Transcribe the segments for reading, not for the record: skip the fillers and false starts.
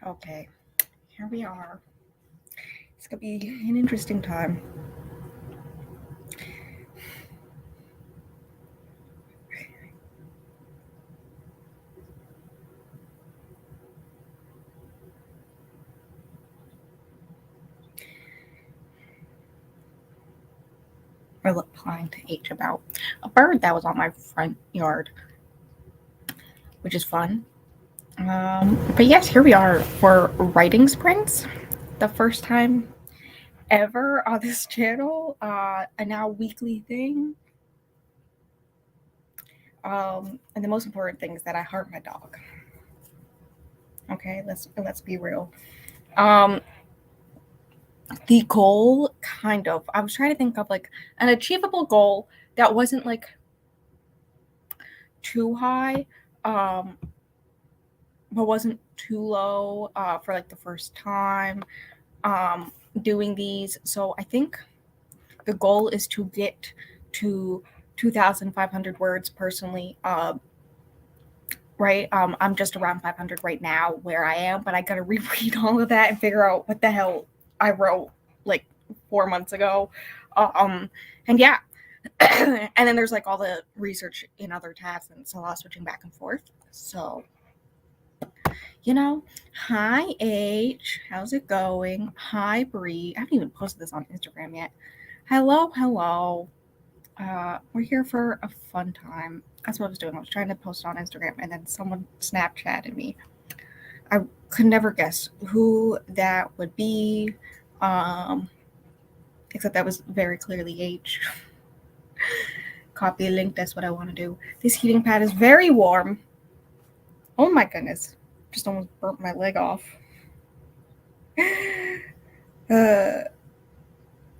Okay, here we are. It's gonna be an interesting time. We're replying to H about a bird that was on my front yard, which is fun. But yes, here we are for writing sprints. The first time ever on this channel, a now weekly thing. And the most important thing is that I heart my dog. Okay, let's be real. Um, the goal, kind of. I was trying to think of like an achievable goal that wasn't like too high, um, but wasn't too low for like the first time doing these. So I think the goal is to get to 2,500 words personally. Right, I'm just around 500 right now where I am, but I gotta reread all of that and figure out what the hell I wrote like 4 months ago. Um, and yeah, and then there's like all the research in other tabs, and it's a lot of switching back and forth. So you know, hi H, how's it going? Hi Bree, I haven't even posted this on Instagram yet. Hello, hello. We're here for a fun time. That's what I was doing. I was trying to post it on Instagram, and then someone Snapchatted me. I could never guess who that would be, um, except that was very clearly H. Copy a link. That's what I want to do. This heating pad is very warm. Oh my goodness! Just almost burnt my leg off. Uh,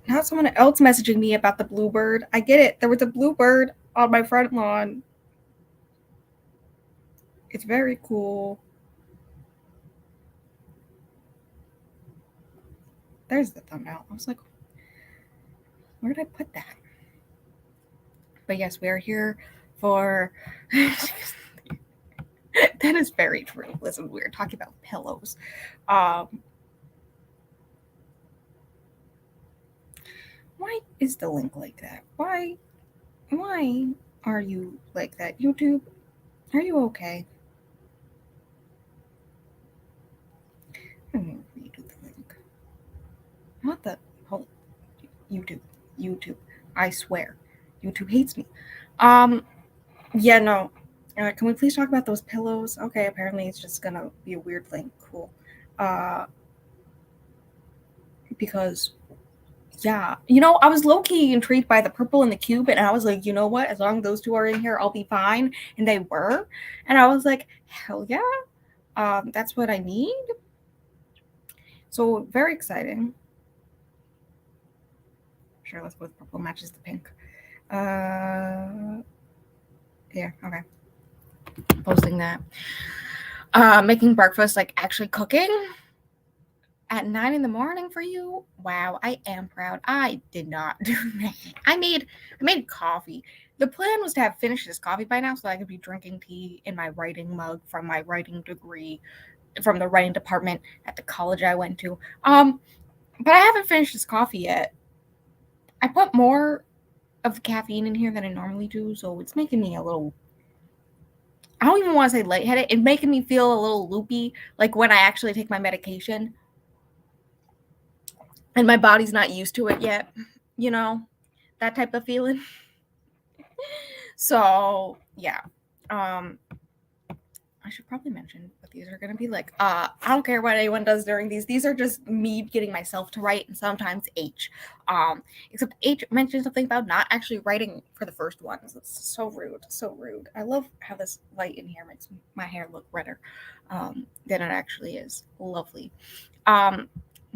Now someone else messaging me about the bluebird. I get it. There was a bluebird on my front lawn. It's very cool. There's the thumbnail. I was like, where did I put that? But yes, we are here for. That is very true. Listen, we were talking about pillows. Um, why is the link like that? Why are you like that? YouTube, are you okay? I'm gonna redo the link. What the? Hold. YouTube. YouTube. I swear. YouTube hates me. Um, yeah, no. Can we please talk about those pillows? Okay, apparently it's just gonna be a weird link. Cool. Uh, because yeah, I was low key intrigued by the purple and the cube, and I was like, you know what? As long as those two are in here, I'll be fine. And they were, and I was like, hell yeah, that's what I need. So very exciting. Sure, let's go with purple matches the pink. Yeah, okay. Posting that. Making breakfast, like actually cooking at 9 in the morning for you. Wow, I am proud. I did not do that. I made coffee. The plan was to have finished this coffee by now so I could be drinking tea in my writing mug from my writing degree from the writing department at the college I went to. But I haven't finished this coffee yet. I put more of the caffeine in here than I normally do, so it's making me a little, I don't even want to say lightheaded. It's making me feel a little loopy, like when I actually take my medication and my body's not used to it yet, you know, that type of feeling. So yeah, I should probably mention what these are going to be like. I don't care what anyone does during these. These are just me getting myself to write, and sometimes H. Except H mentioned something about not actually writing for the first ones. It's so rude, so rude. I love how this light in here makes my hair look redder than it actually is. Lovely. Um,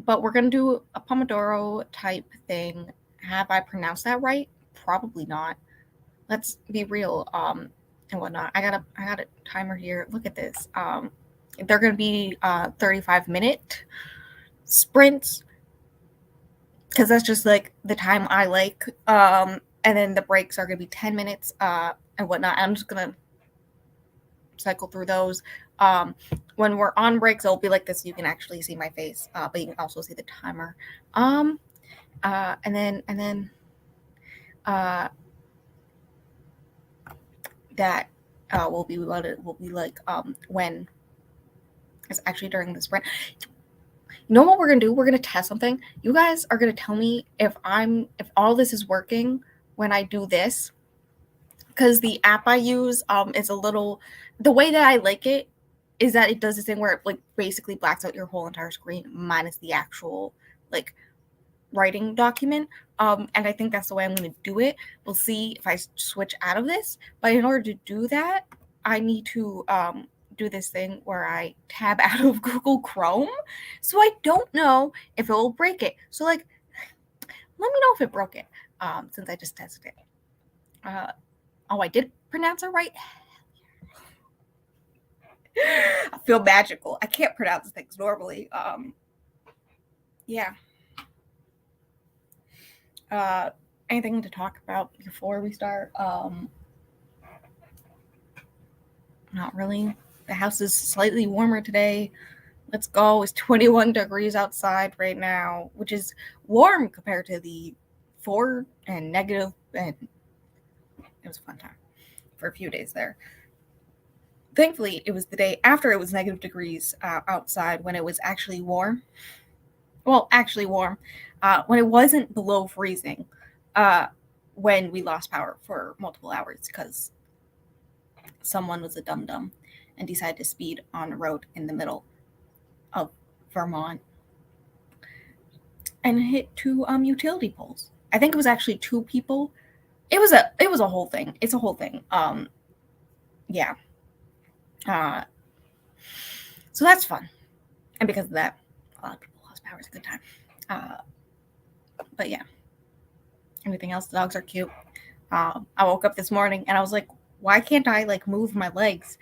but we're gonna do a Pomodoro type thing. Have I pronounced that right? Probably not. Let's be real. And whatnot. I got a timer here. Look at this. They're gonna be 35-minute sprints because that's just like the time I like. And then the breaks are gonna be 10 minutes and whatnot. I'm just gonna cycle through those. When we're on breaks, it'll be like this. You can actually see my face, but you can also see the timer. And then that will be like when it's actually during the sprint. You know what we're gonna do? We're gonna test something. You guys are gonna tell me if all this is working when I do this, because the app I use is a little, the way that I like it is that it does this thing where it like basically blacks out your whole entire screen minus the actual like writing document. And I think that's the way I'm going to do it. We'll see if I switch out of this. But in order to do that, I need to do this thing where I tab out of Google Chrome. So I don't know if it will break it. So like, let me know if it broke it, since I just tested it. Oh, I did pronounce it right. I feel magical. I can't pronounce things normally. Yeah. Anything to talk about before we start? Not really. The house is slightly warmer today. Let's go. It's 21 degrees outside right now, which is warm compared to the 4 and negative, and it was a fun time for a few days there. Thankfully, it was the day after it was negative degrees outside when it was actually warm. Well, actually warm, when it wasn't below freezing, when we lost power for multiple hours because someone was a dum-dum and decided to speed on a road in the middle of Vermont and hit 2 utility poles. I think it was actually 2 people. It was a whole thing. It's a whole thing. Yeah. So that's fun. And because of that, a lot of people lost power. It's a good time. But yeah. Anything else? The dogs are cute. I woke up this morning and I was like, why can't I like move my legs?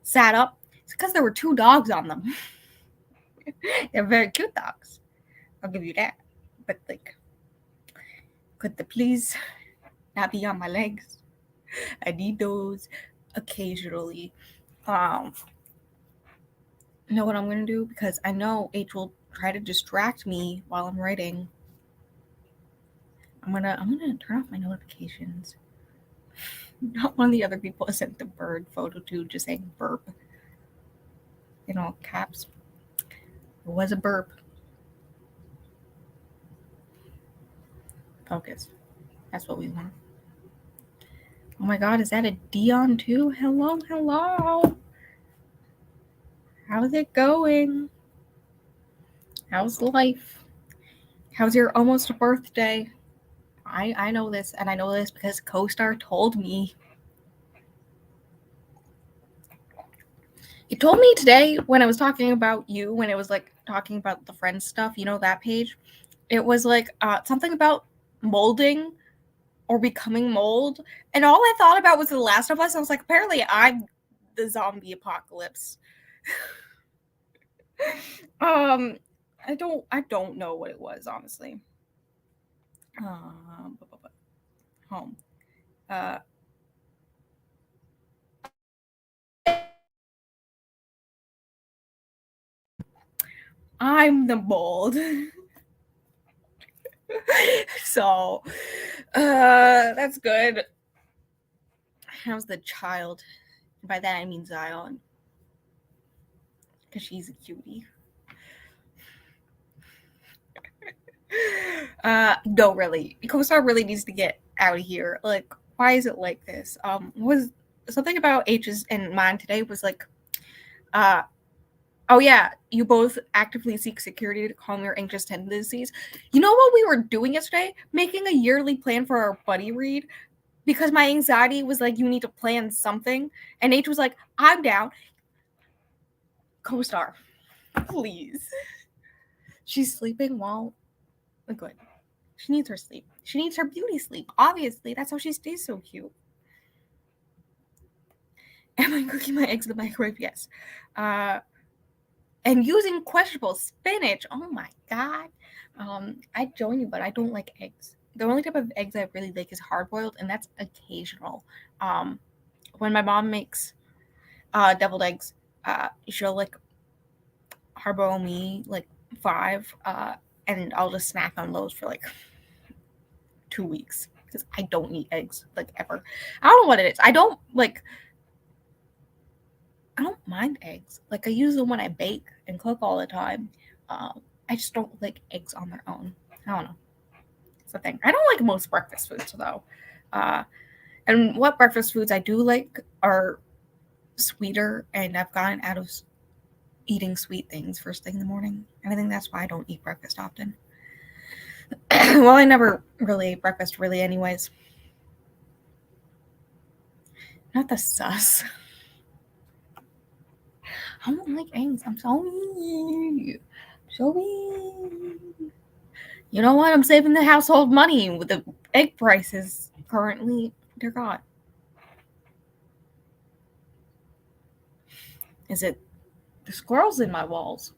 Sat up. It's because there were 2 dogs on them. They're very cute dogs. I'll give you that. But like, could the please not be on my legs? I need those occasionally. You know what I'm gonna do? Because I know H will try to distract me while I'm writing. I'm gonna turn off my notifications. Not one of the other people I sent the bird photo to just saying burp. In all caps. It was a burp. Focus. That's what we want. Oh my god, is that a Dion too? Hello, hello. How's it going? How's life? How's your almost birthday? I know this, and I know this because CoStar told me. It told me today when I was talking about you, when it was like talking about the friends stuff, you know, that page. It was like something about molding or becoming mold. And all I thought about was The Last of Us. I was like, apparently I'm the zombie apocalypse. I don't know what it was, honestly. Home. I'm the mold. So that's good. How's the child? By that I mean Zion. Because she's a cutie. No, really. CoStar really needs to get out of here. Like, why is it like this? Was something about H's and mine today was like, oh yeah, you both actively seek security to calm your anxious tendencies. You know what we were doing yesterday? Making a yearly plan for our buddy read. Because my anxiety was like, you need to plan something. And H was like, I'm down. CoStar, please. She's sleeping while... Good. She needs her sleep. She needs her beauty sleep. Obviously, that's how she stays so cute. Am I cooking my eggs in the microwave? Yes. And using questionable spinach. Oh my god. I'd join you, but I don't like eggs. The only type of eggs I really like is hard boiled, and that's occasional. When my mom makes deviled eggs. She'll like harbor me like 5, and I'll just snack on those for like 2 weeks because I don't eat eggs like ever. I don't know what it is. I don't mind eggs. Like I use them when I bake and cook all the time. I just don't like eggs on their own. I don't know. It's the thing. I don't like most breakfast foods though. And what breakfast foods I do like are sweeter, and I've gotten out of eating sweet things first thing in the morning. And I think that's why I don't eat breakfast often. Well, I never really ate breakfast really anyways. Not the sus. I don't like eggs. I'm sorry. Sorry. You know what? I'm saving the household money with the egg prices currently. Dear God. Is it the squirrels in my walls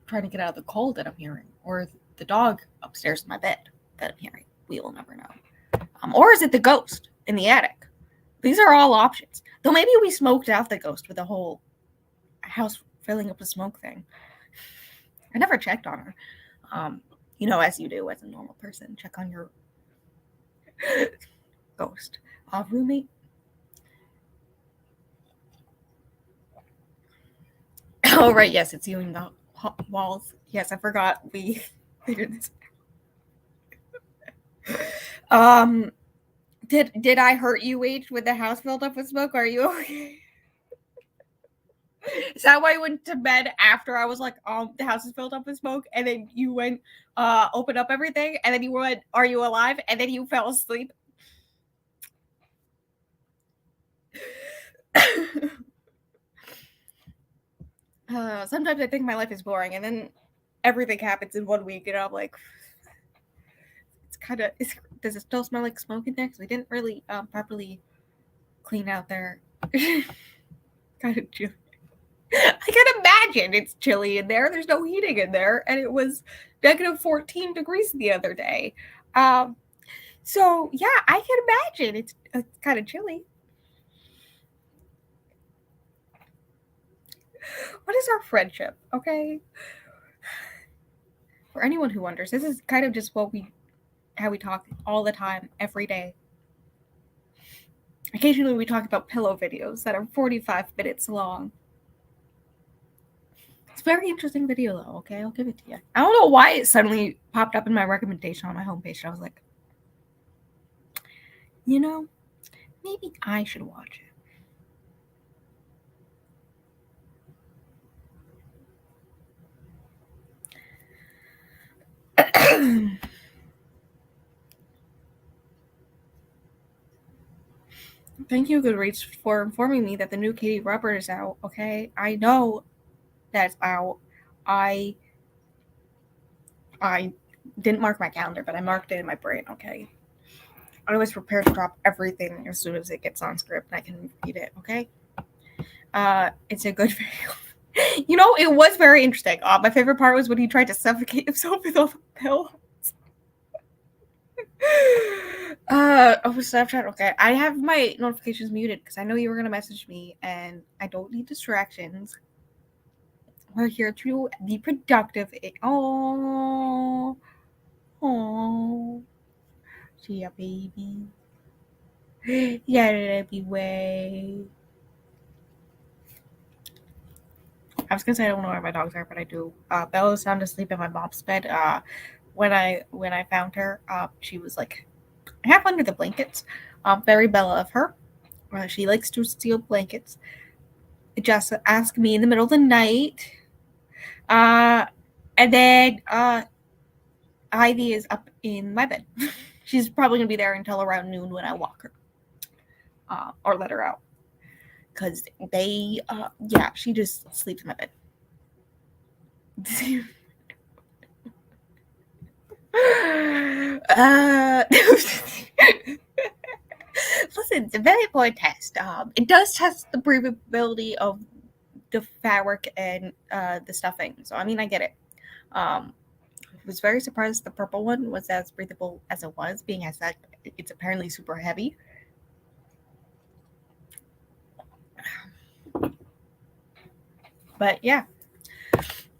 trying to get out of the cold that I'm hearing? Or the dog upstairs in my bed that I'm hearing? We will never know. Or is it the ghost in the attic? These are all options. Though maybe we smoked out the ghost with the whole house filling up with smoke thing. I never checked on her. As you do as a normal person, check on your ghost. Roommate. Oh, right. Yes, it's you in the walls. Yes, I forgot we figured this out. Did I hurt you, H, with the house filled up with smoke? Are you okay? Is that why you went to bed after I was like, the house is filled up with smoke, and then you went, opened up everything, and then you went, are you alive? And then you fell asleep. Sometimes I think my life is boring, and then everything happens in 1 week, and I'm like, does it still smell like smoke in there? Because we didn't really properly clean out there. Kind of chilly. I can imagine it's chilly in there. There's no heating in there, and it was negative 14 degrees the other day. So yeah, I can imagine it's kind of chilly. What is our friendship? Okay. For anyone who wonders, this is kind of just how we talk all the time, every day. Occasionally we talk about pillow videos that are 45 minutes long. It's a very interesting video though, okay? I'll give it to you. I don't know why it suddenly popped up in my recommendation on my homepage. I was like, maybe I should watch it. Thank you, Goodreads, for informing me that the new Katie Rubber is out, okay? I know that's out. I didn't mark my calendar, but I marked it in my brain, okay? I always prepare to drop everything as soon as it gets on script and I can read it, okay? It's a good video. It was very interesting. My favorite part was when he tried to suffocate himself with all the pills. Snapchat. Okay, I have my notifications muted because I know you were gonna message me, and I don't need distractions. We're here to be productive. Oh, see ya, baby. Yeah, way. I was gonna say I don't know where my dogs are, but I do. Bella's sound asleep in my mom's bed. When I found her, she was like half under the blankets. Very Bella of her. She likes to steal blankets. Just ask me in the middle of the night. And then Ivy is up in my bed. She's probably gonna be there until around noon when I walk her, or let her out. Because she just sleeps in my bed. Listen, it's a very important test. It does test the breathability of the fabric and the stuffing. So, I mean, I get it. I was very surprised the purple one was as breathable as it was, being as that it's apparently super heavy. But yeah,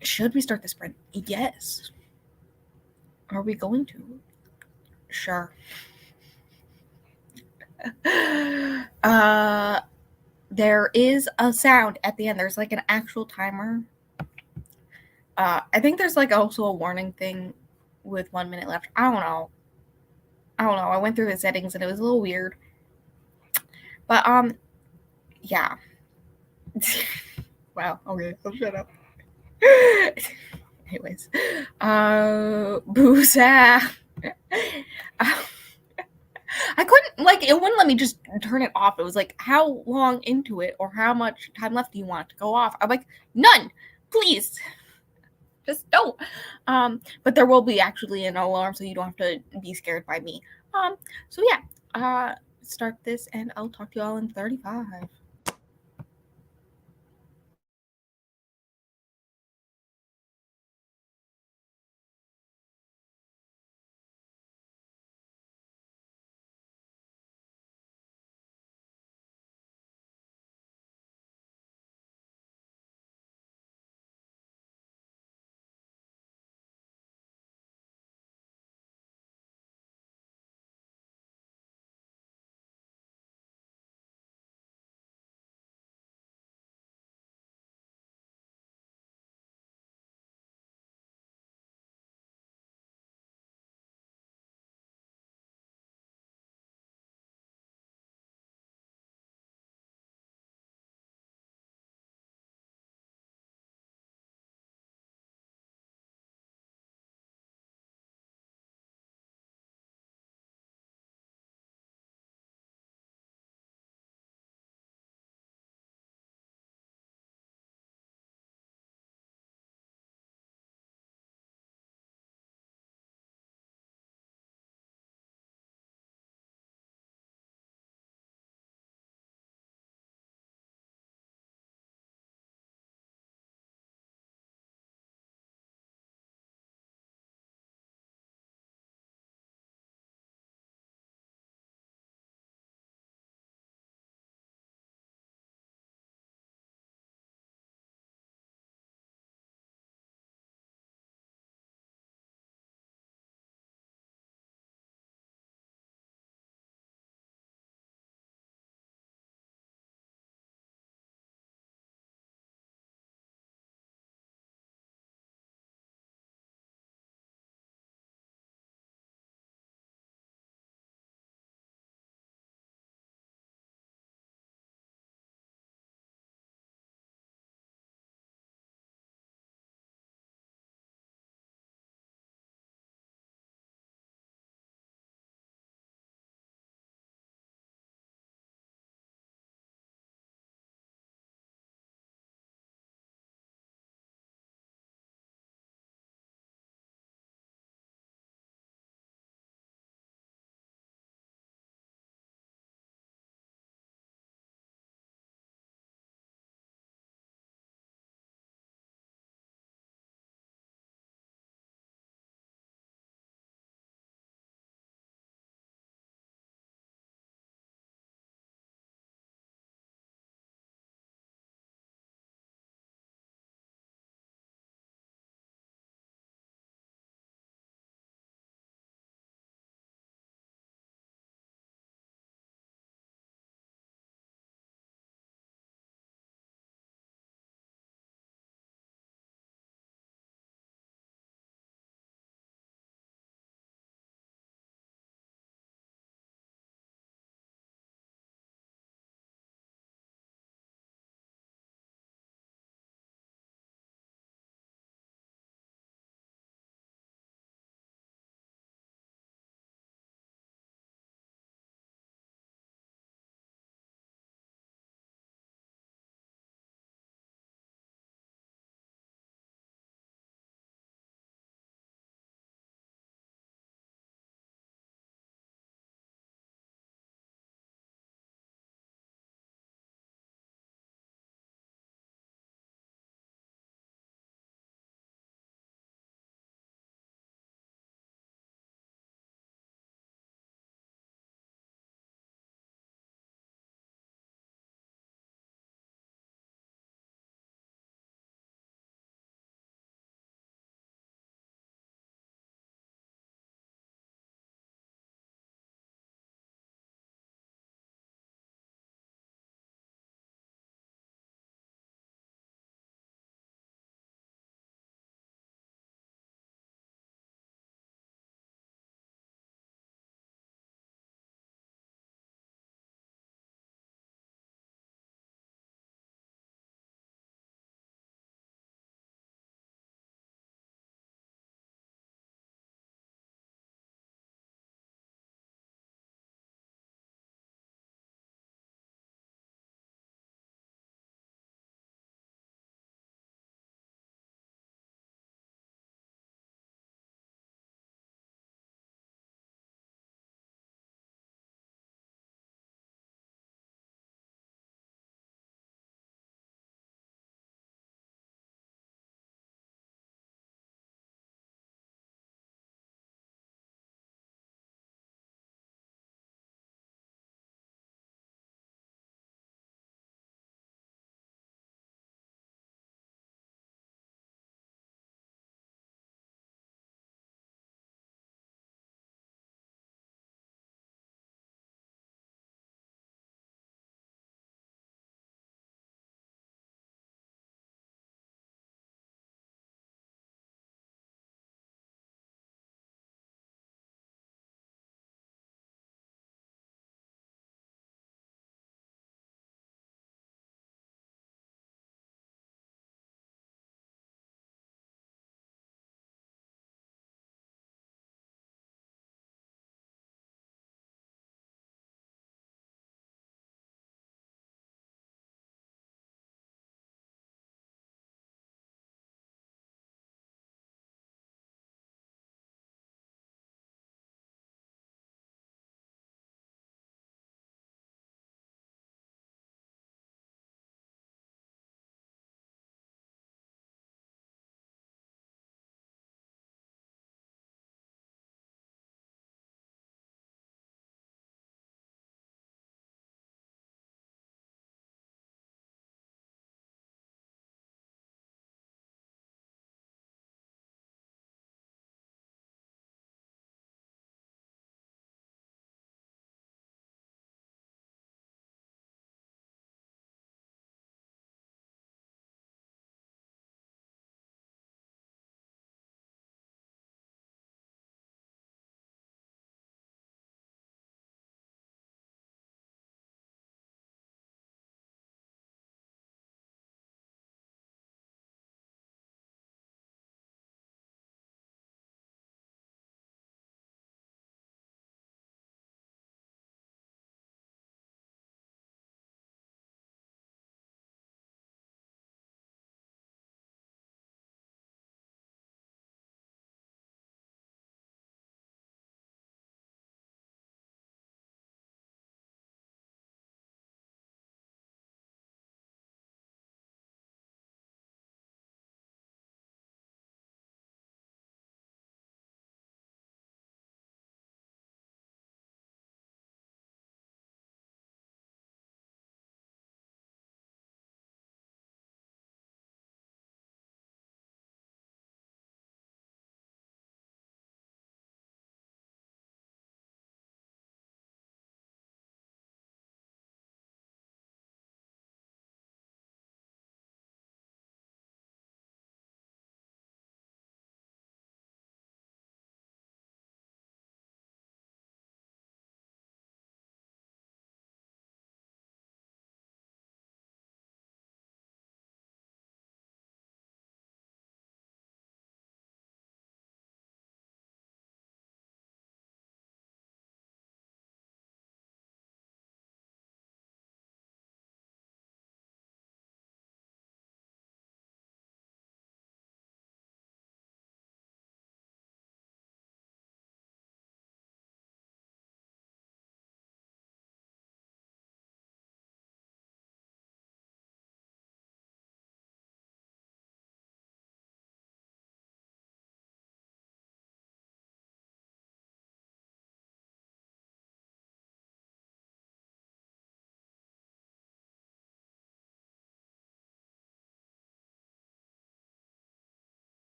should we start the sprint? Yes. Are we going to? Sure. There is a sound at the end. There's like an actual timer. I think there's like also a warning thing with 1 minute left. I don't know. I went through the settings and it was a little weird. But yeah. Wow. Okay, I'll shut up. Anyways, Booza. I couldn't like it wouldn't let me just turn it off. It was like, how long into it or how much time left do you want it to go off? I'm like, none, please. Just don't. But there will be actually an alarm, so you don't have to be scared by me. So yeah, start this and I'll talk to you all in 35.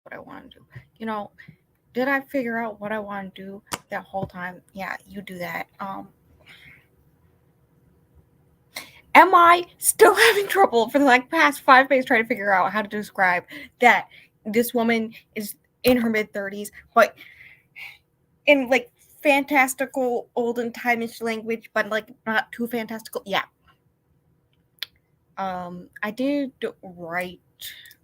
what I want to do. You know, did I figure out what I want to do that whole time? Yeah, you do that. Am I still having trouble for the like past 5 days trying to figure out how to describe that this woman is in her mid-30s, but in like fantastical olden time-ish language, but like not too fantastical. Yeah. I did write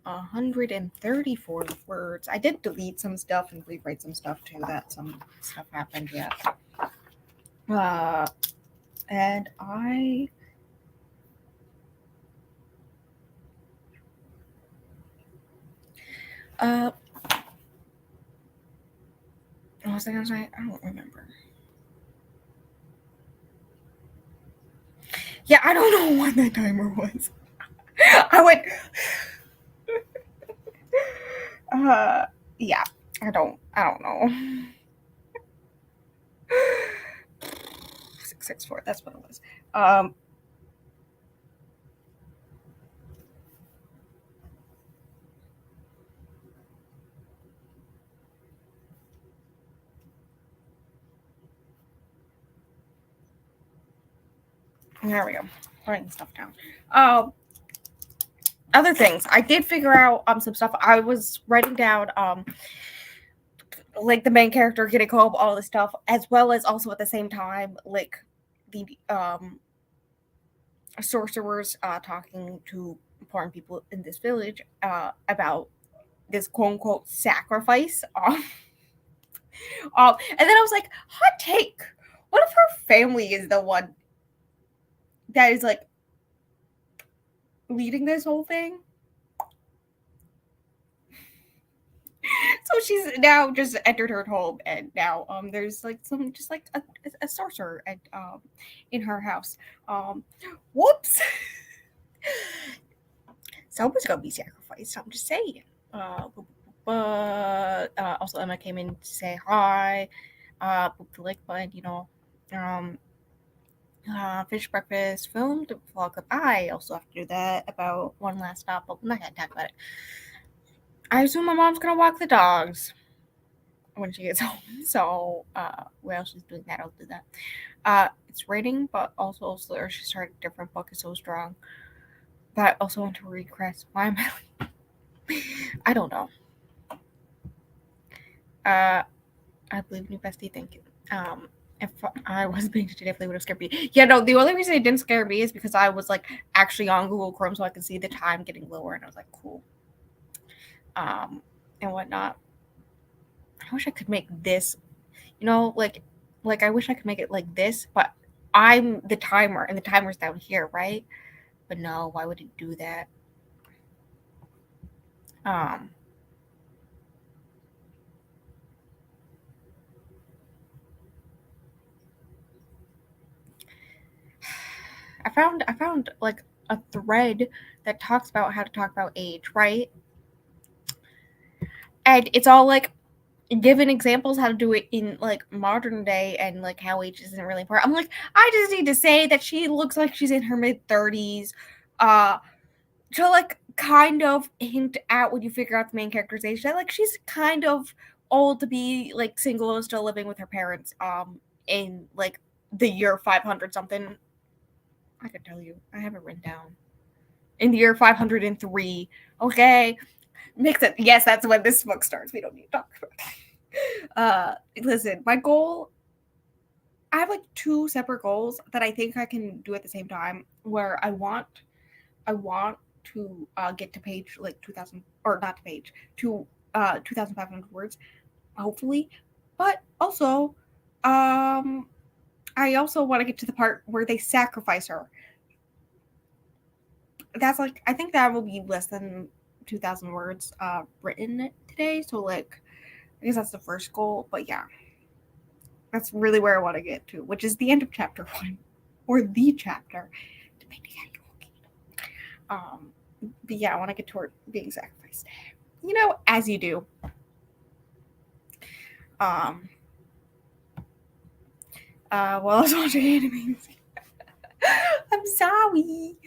134 words. I did delete some stuff and rewrite some stuff too. That some stuff happened. Yeah. And I. What was I gonna say? I don't remember. Yeah, I don't know what the timer was. I went. Yeah, I don't know. 664. That's what it was. There we go. Writing stuff down. Other things. I did figure out some stuff. I was writing down like the main character getting home, all this stuff, as well as also at the same time, like the sorcerers talking to important people in this village about this quote unquote sacrifice. And then I was like, hot take. What if her family is the one that is like leading this whole thing? So she's now just entered her home, and now there's like some just like a sorcerer at in her house. Whoops. Someone's gonna be sacrificed. I'm just saying. But also Emma came in to say hi. Booked the like button, you know. Fish breakfast filmed vlog up. I also have to do that about one last stop, but I'm not gonna talk about it. I assume my mom's gonna walk the dogs when she gets home. So while she's doing that, I'll do that. It's raining, but also she started a different book. It's so strong. But I also want to read Crest. Why am I? I don't know. I believe in you, bestie. Thank you. If I wasn't paying attention, definitely would have scared me. Yeah, no, the only reason it didn't scare me is because I was like actually on Google Chrome, so I could see the time getting lower, and I was like, cool. And whatnot. I wish I could make this, you know, like I wish I could make it like this, but I'm the timer, and the timer's down here, right? But no, why would it do that? I found like a thread that talks about how to talk about age, right? And it's all like given examples how to do it in like modern day, and like how age isn't really important. I'm like, I just need to say that she looks like she's in her mid-30s, to like kind of hint at when you figure out the main character's age that like she's kind of old to be like single and still living with her parents in like the year 500 something. I could tell you, I have it written down. In the year 503. Okay. Makes it. Yes, that's when this book starts. We don't need to talk about it. Listen, my goal, I have like 2 separate goals that I think I can do at the same time, where I want to get to page like 2000, or not to page, to 2500 words, hopefully. But also, I also want to get to the part where they sacrifice her. That's like, I think that will be less than 2000 words written today. So like, I guess that's the first goal. But yeah, that's really where I want to get to, which is the end of chapter 1, or the chapter, depending how you look. But yeah, I want to get toward being sacrificed. You know, as you do. While I was watching anime. I'm sorry.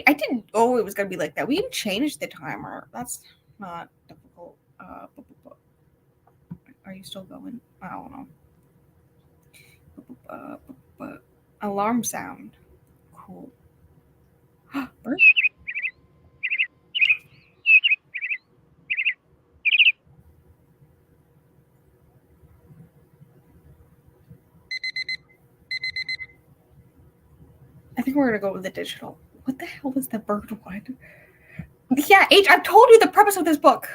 I didn't know it was gonna be like that. We can change the timer. That's not difficult. Are you still going? I don't know. Alarm sound. Cool. Bird? I think we're gonna go with the digital. What the hell was the bird one? Yeah, I've told you the premise of this book.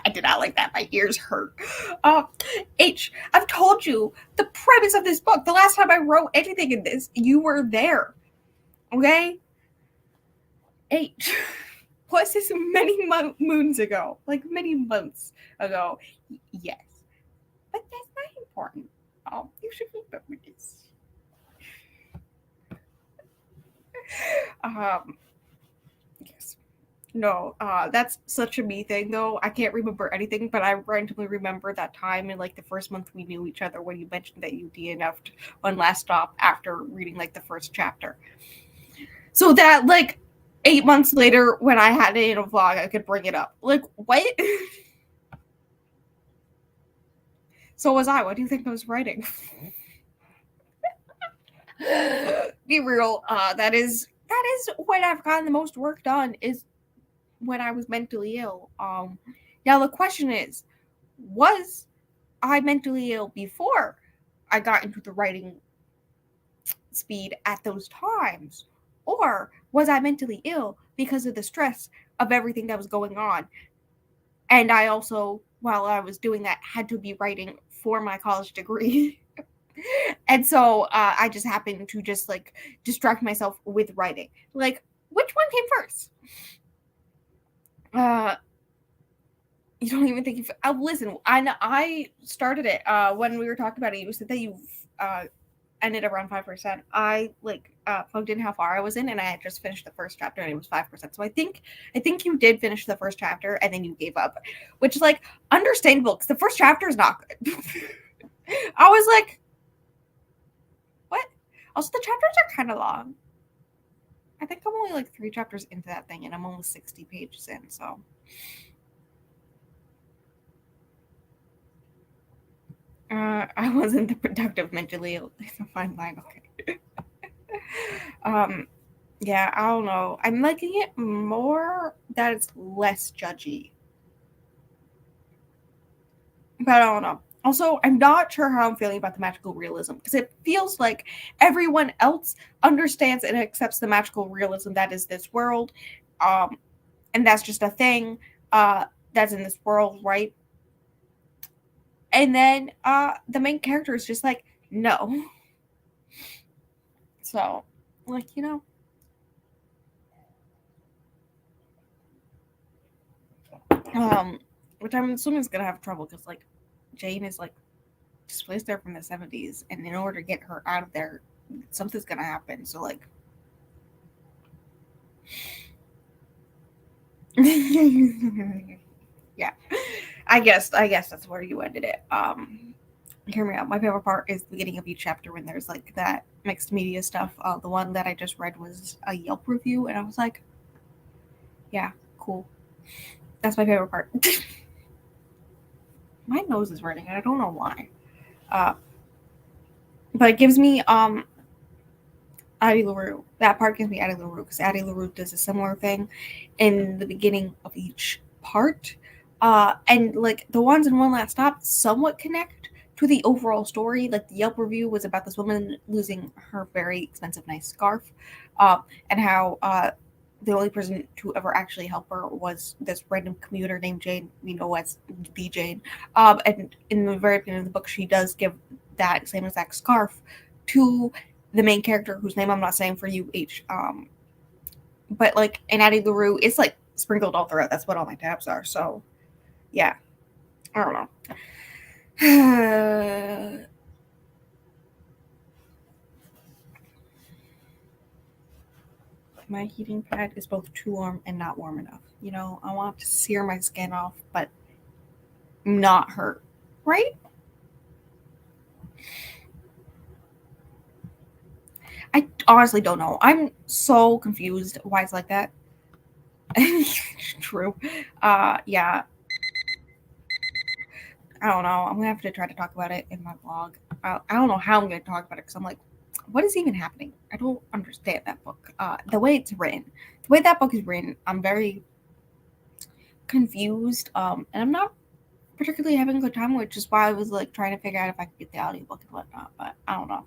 I did not like that. My ears hurt. I've told you the premise of this book. The last time I wrote anything in this, you were there. Okay? H. Was this many moons ago? Like many months ago? Yes. But that's not important. You should remember this. Yes. No, that's such a me thing though. I can't remember anything, but I randomly remember that time in like the first month we knew each other when you mentioned that you DNF'd one last stop after reading like the first chapter. So that like 8 months later when I had it in a vlog, I could bring it up. Like, what? So was I. What do you think I was writing? Be real. That is when I've gotten the most work done is when I was mentally ill. Now the question is, was I mentally ill before I got into the writing speed at those times? Or was I mentally ill because of the stress of everything that was going on? And I also, while I was doing that, had to be writing for my college degree. And so I just happened to just like distract myself with writing. Like, which one came first? You don't even think you. Listen, I started it when we were talking about it. You said that you ended around 5%. I like plugged in how far I was in, and I had just finished the first chapter, and it was 5%. So I think you did finish the first chapter, and then you gave up, which is like understandable because the first chapter is not good. I was like, what? Also, the chapters are kind of long. I think I'm only like 3 chapters into that thing, and I'm almost 60 pages in. So. I wasn't the productive mentally ill. It's a fine line, okay. Yeah, I don't know. I'm liking it more that it's less judgy. But I don't know. Also, I'm not sure how I'm feeling about the magical realism because it feels like everyone else understands and accepts the magical realism that is this world. And that's just a thing that's in this world, right? And then the main character is just like, no. So, like, which I'm assuming is gonna have trouble because like Jane is like displaced there from the 70s, and in order to get her out of there, something's gonna happen. So like, yeah, I guess that's where you ended it. Hear me out. My favorite part is the beginning of each chapter when there's like that mixed media stuff. The one that I just read was a Yelp review, and I was like, yeah, cool. That's my favorite part. My nose is running, and I don't know why. But it gives me Addie LaRue. That part gives me Addie LaRue because Addie LaRue does a similar thing in the beginning of each part. And like the ones in One Last Stop somewhat connect to the overall story. Like the Yelp review was about this woman losing her very expensive, nice scarf, and how the only person to ever actually help her was this random commuter named Jane, we know as the Jane. And in the very beginning of the book, she does give that same exact scarf to the main character, whose name I'm not saying for you, H. But like in Addie LaRue, it's like sprinkled all throughout. That's what all my tabs are. So yeah, I don't know. My heating pad is both too warm and not warm enough. You know, I want to sear my skin off, but not hurt. Right? I honestly don't know. I'm so confused why it's like that. True. Yeah. I don't know. I'm gonna have to try to talk about it in my vlog. I don't know how I'm gonna talk about it because I'm like, what is even happening? I don't understand that book. The way it's written, the way that book is written, I'm very confused. And I'm not particularly having a good time, which is why I was like trying to figure out if I could get the audiobook and whatnot. But I don't know.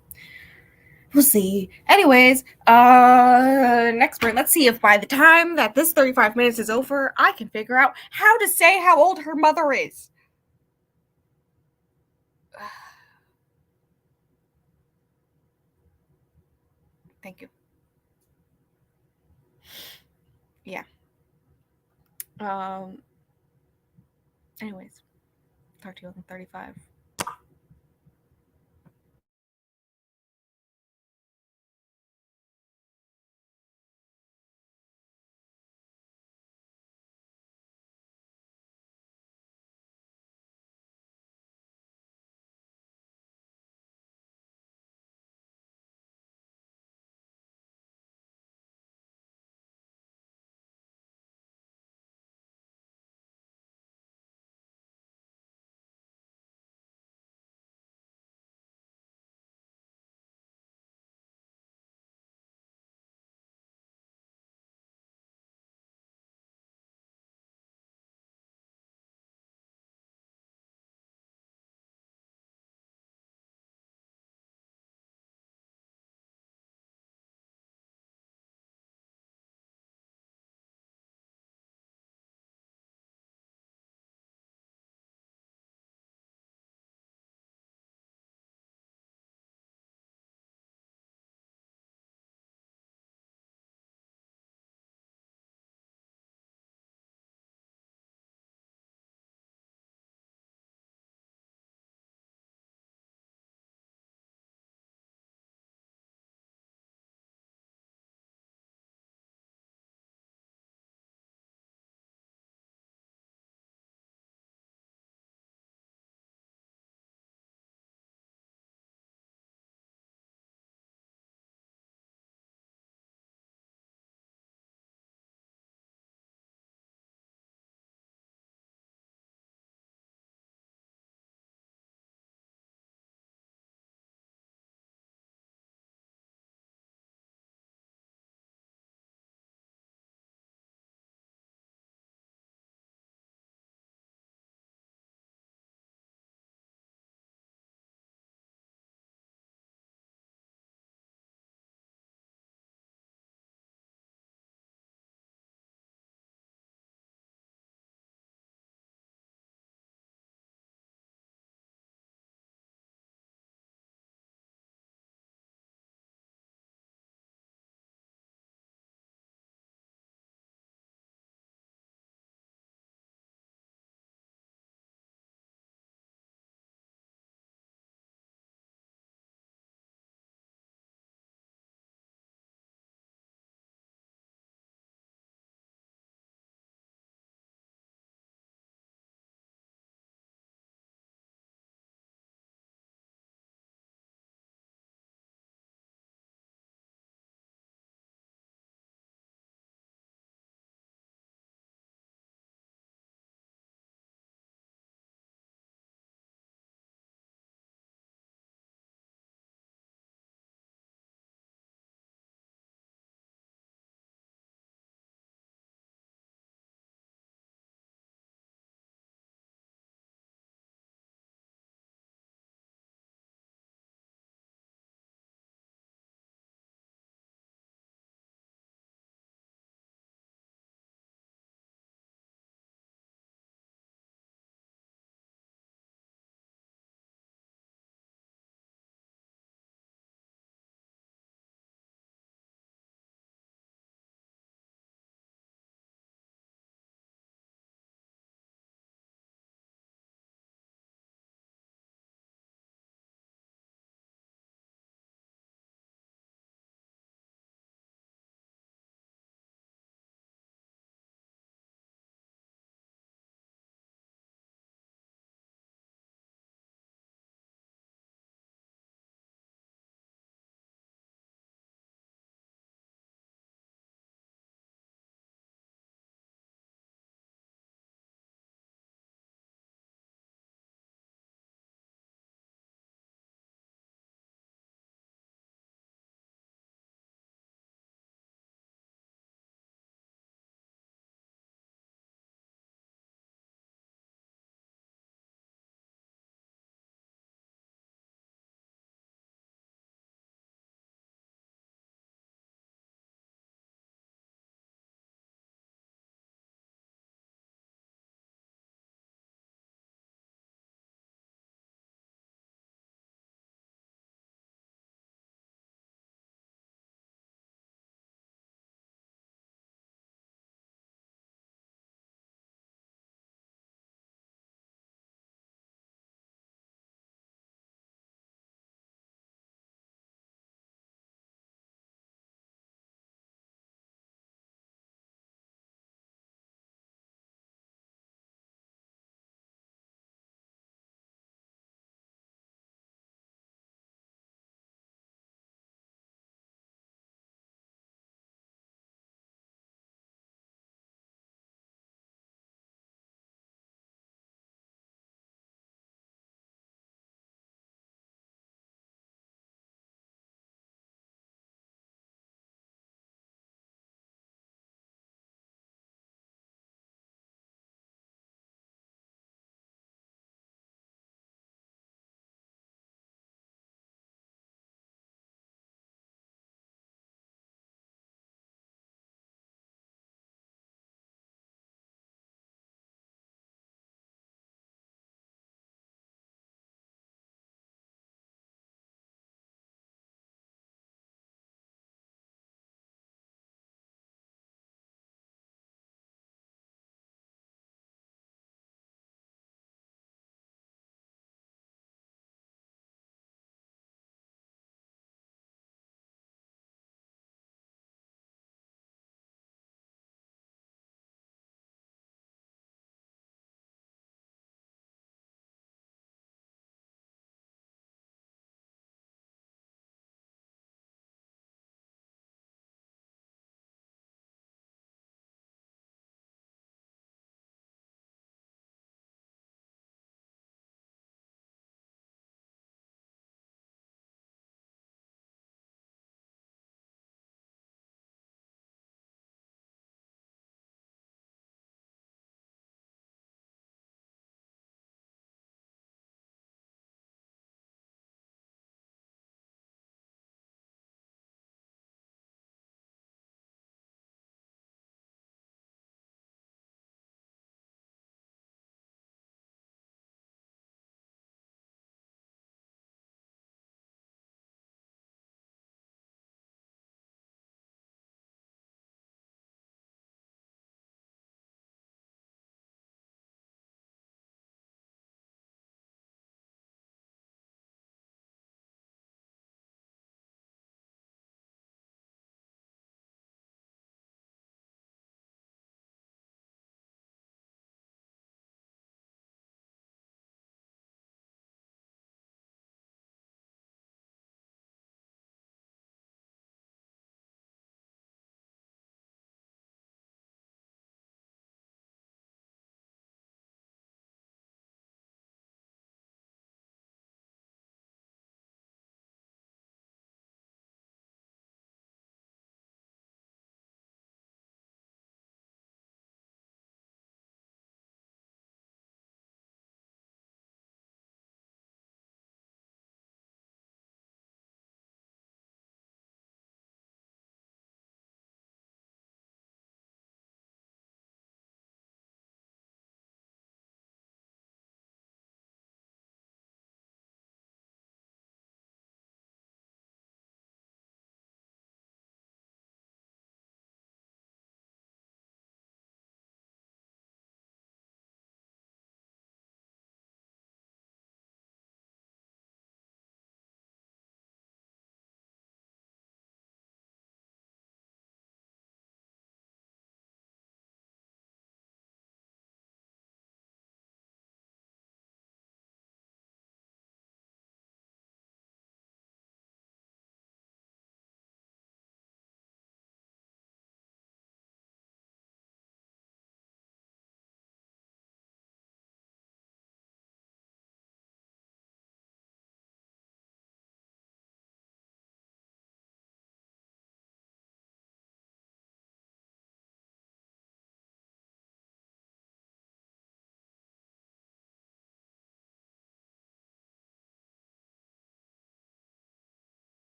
We'll see. Anyways, next part. Let's see if by the time that this 35 minutes is over, I can figure out how to say how old her mother is. Thank you. Yeah. Um. Anyways, talk to you in 35.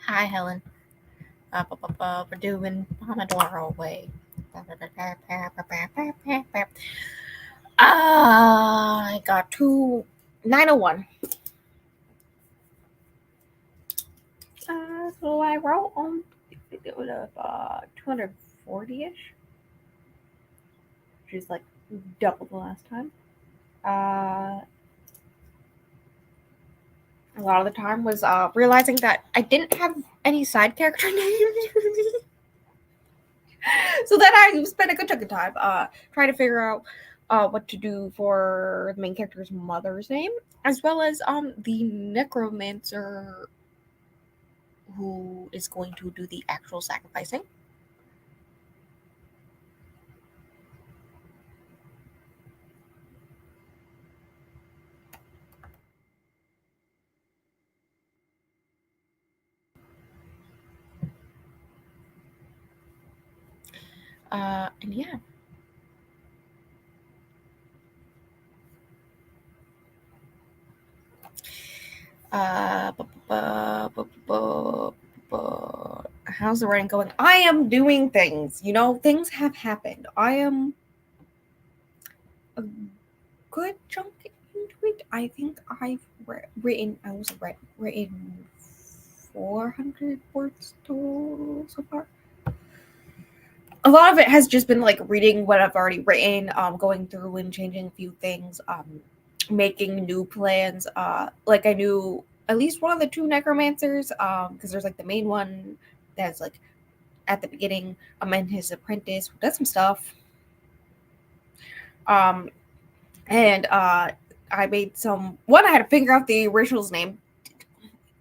Hi, Helen. We're doing Pomodoro way. I got to 901. So I wrote on 240-ish, which is like double the last time. A lot of the time was realizing that I didn't have any side character names. So then I spent a good chunk of time trying to figure out what to do for the main character's mother's name, as well as the necromancer who is going to do the actual sacrificing. And yeah. How's the writing going? I am doing things. Things have happened. I am a good chunk into it. I think I've written 400 words total so far. A lot of it has just been like reading what I've already written, going through and changing a few things, making new plans. Like I knew at least one of the two necromancers, because there's like the main one that's like at the beginning, and his apprentice who does some stuff. And I made some one. I had to figure out the original's name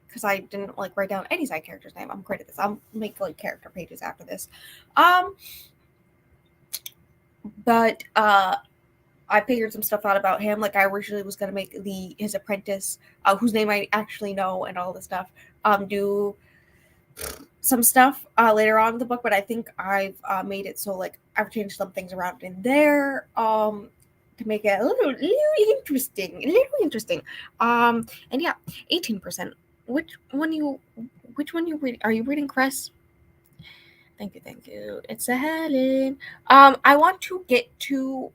because I didn't like write down any side character's name. I'm great at this. I'll make like character pages after this. But I figured some stuff out about him. Like I originally was gonna make his apprentice, whose name I actually know, and all this stuff. Do some stuff later on in the book, but I think I've made it so like I've changed some things around in there to make it a little interesting. And yeah, 18%. Which one you read? Are you reading Cress? Thank you. It's a Helen. I want to get to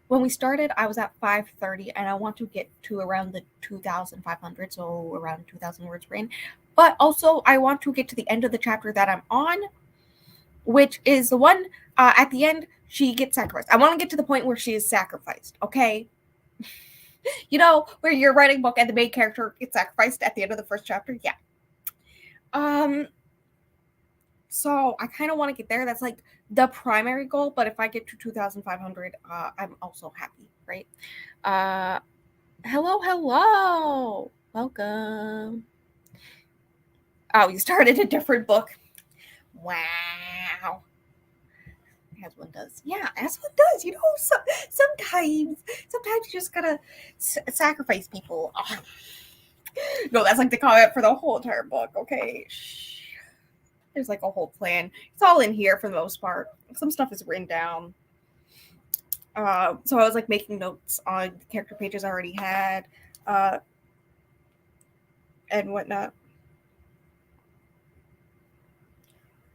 when we started, I was at 530, and I want to get to around the 2,500, so around 2,000 words per in. But also, I want to get to the end of the chapter that I'm on, which is the one at the end. She gets sacrificed. I want to get to the point where she is sacrificed. Okay. Where you're writing a book and the main character gets sacrificed at the end of the first chapter. Yeah. So I kind of want to get there. That's like the primary goal. But if I get to 2,500, I'm also happy, right? Hello. Welcome. Oh, you started a different book. Wow. As one does. Yeah, as one does. Sometimes you just gotta sacrifice people. Oh. No, that's like the comment for the whole entire book. Okay. There's like a whole plan. It's all in here for the most part. Some stuff is written down. So I was like making notes on the character pages I already had, and whatnot.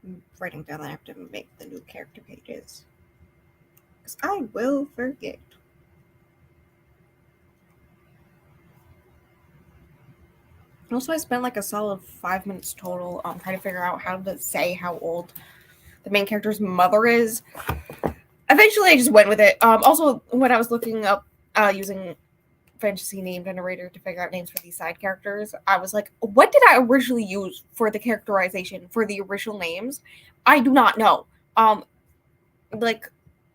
I'm writing down that I have to make the new character pages, because I will forget. Also, I spent like a solid 5 minutes total trying to figure out how to say how old the main character's mother is. Eventually, I just went with it. Also, when I was looking up using fantasy name generator to figure out names for these side characters, I was like, what did I originally use for the characterization for the original names? I do not know. Like,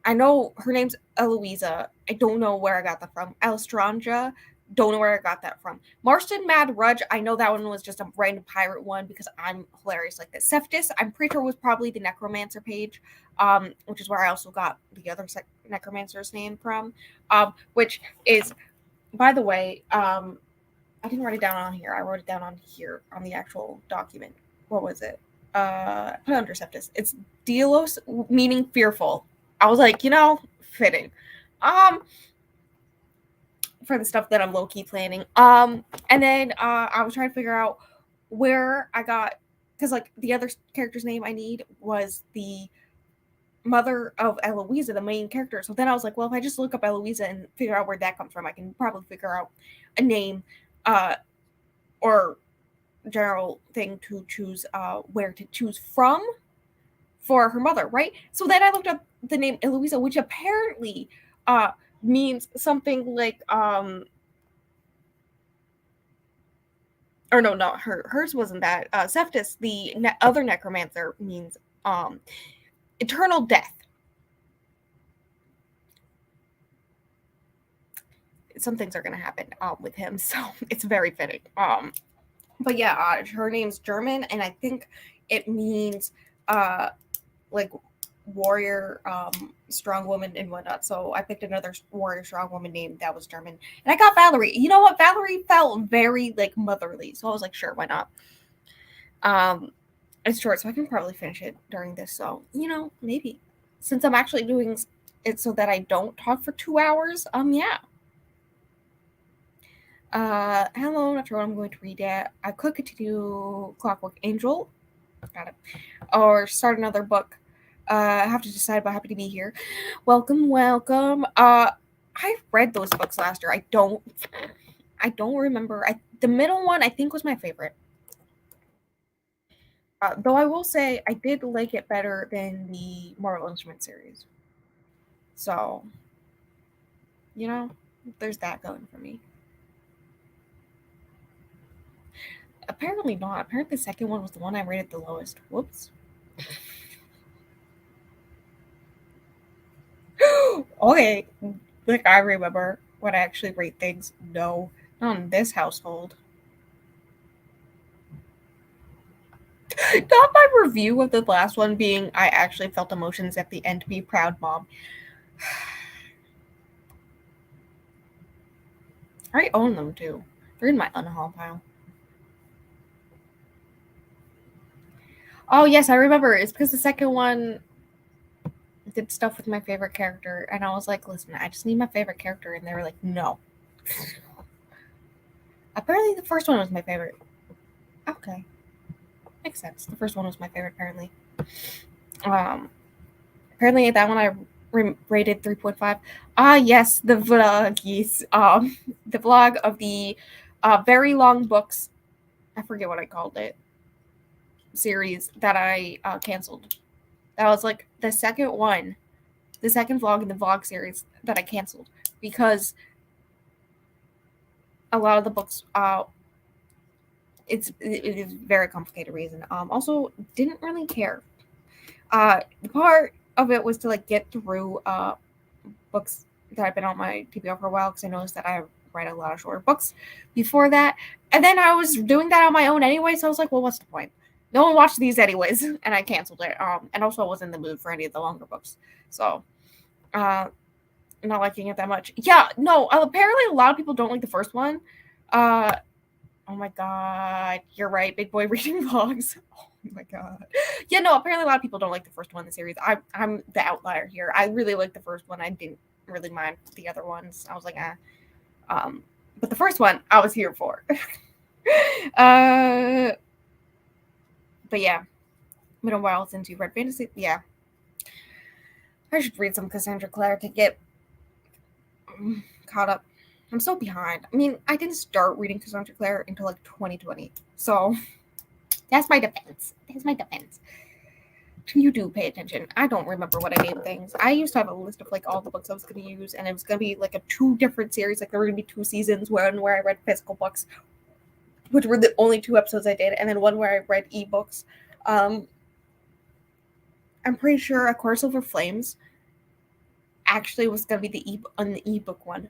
I know her name's Eloisa. I don't know where I got that from. Alestrandia. Don't know where I got that from. Marston Mad Rudge, I know that one was just a random pirate one because I'm hilarious like that. Cephas, I'm pretty sure was probably the necromancer page, which is where I also got the other necromancer's name from, which is, by the way, I didn't write it down on here. I wrote it down on here on the actual document. What was it? I put it under Cephas. It's Delos, meaning fearful. I was like, fitting. for the stuff that I'm low key planning. And then I was trying to figure out where I got, because like the other character's name I need was the mother of Eloisa, the main character. So then I was like, well, if I just look up Eloisa and figure out where that comes from, I can probably figure out a name, or general thing to choose, where to choose from for her mother, right? So then I looked up the name Eloisa, which apparently means something like or no, not her. Hers wasn't that. Cephas, the other necromancer, means eternal death. Some things are gonna happen with him, so it's very fitting. But yeah, her name's German, and I think it means like warrior, strong woman and whatnot. So I picked another warrior strong woman name that was German, and I got Valerie. You know what? Valerie felt very like motherly, so I was like, sure, why not? It's short, so I can probably finish it during this. So maybe since I'm actually doing it so that I don't talk for 2 hours. Yeah. Hello, not sure what I'm going to read yet. I could continue Clockwork Angel. Got it. Or start another book. I have to decide, but happy to be here. Welcome, welcome. I read those books last year. I don't remember. The middle one I think was my favorite. Though I will say I did like it better than the Mortal Instrument series. So, there's that going for me. Apparently not. Apparently the second one was the one I rated the lowest. Whoops. Okay. Like I remember when I actually rate things. No. Not in this household. Not my review of the last one being I actually felt emotions at the end. Be proud, mom. I own them too. They're in my unhaul pile. Oh yes, I remember. It's because the second one did stuff with my favorite character, and I was like, "Listen, I just need my favorite character," and they were like, "No." Apparently, the first one was my favorite. Okay, makes sense. The first one was my favorite. Apparently that one I rated 3.5. Ah, yes, the vloggies. The vlog of the very long books. I forget what I called it. Series that I canceled. That was like the second one, the second vlog in the vlog series that I canceled because a lot of the books, it is a very complicated reason. Also, didn't really care. The part of it was to like get through books that I've been on my TBR for a while because I noticed that I read a lot of shorter books before that, and then I was doing that on my own anyway. So I was like, well, what's the point? No one watched these anyways, and I canceled it. And also I wasn't in the mood for any of the longer books, so not liking it that much. Yeah, no. Apparently, a lot of people don't like the first one. Oh my god, you're right. Big boy reading vlogs. Oh my god. Yeah, no. Apparently, a lot of people don't like the first one in the series. I'm the outlier here. I really liked the first one. I didn't really mind the other ones. I was like, but the first one I was here for. But yeah, Middle Wilds into Red Fantasy. Yeah, I should read some Cassandra Clare to get caught up. I'm so behind. I mean, I didn't start reading Cassandra Clare until like 2020. So that's my defense. That's my defense. You do pay attention. I don't remember what I named things. I used to have a list of like all the books I was going to use, and it was going to be like a 2 different series. Like there were going to be 2 seasons, one where I read physical books, which were the only 2 episodes I did, and then one where I read ebooks. I'm pretty sure A Course Over Flames actually was going to be the ebook one.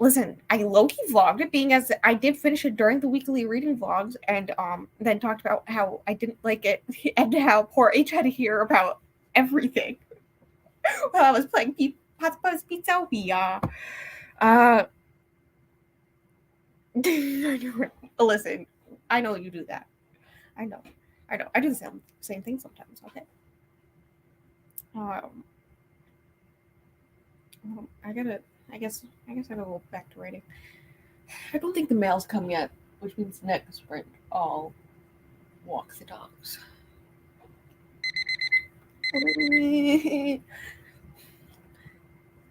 Listen, I low-key vlogged it, being as I did finish it during the weekly reading vlogs, and then talked about how I didn't like it and how poor H had to hear about everything while I was playing Papa's Pizzeria. Listen, I know you do that. I know. I do the same thing sometimes. Okay. I gotta I gotta go back to writing. I don't think the mail's come yet, which means next sprint I'll walk the dogs.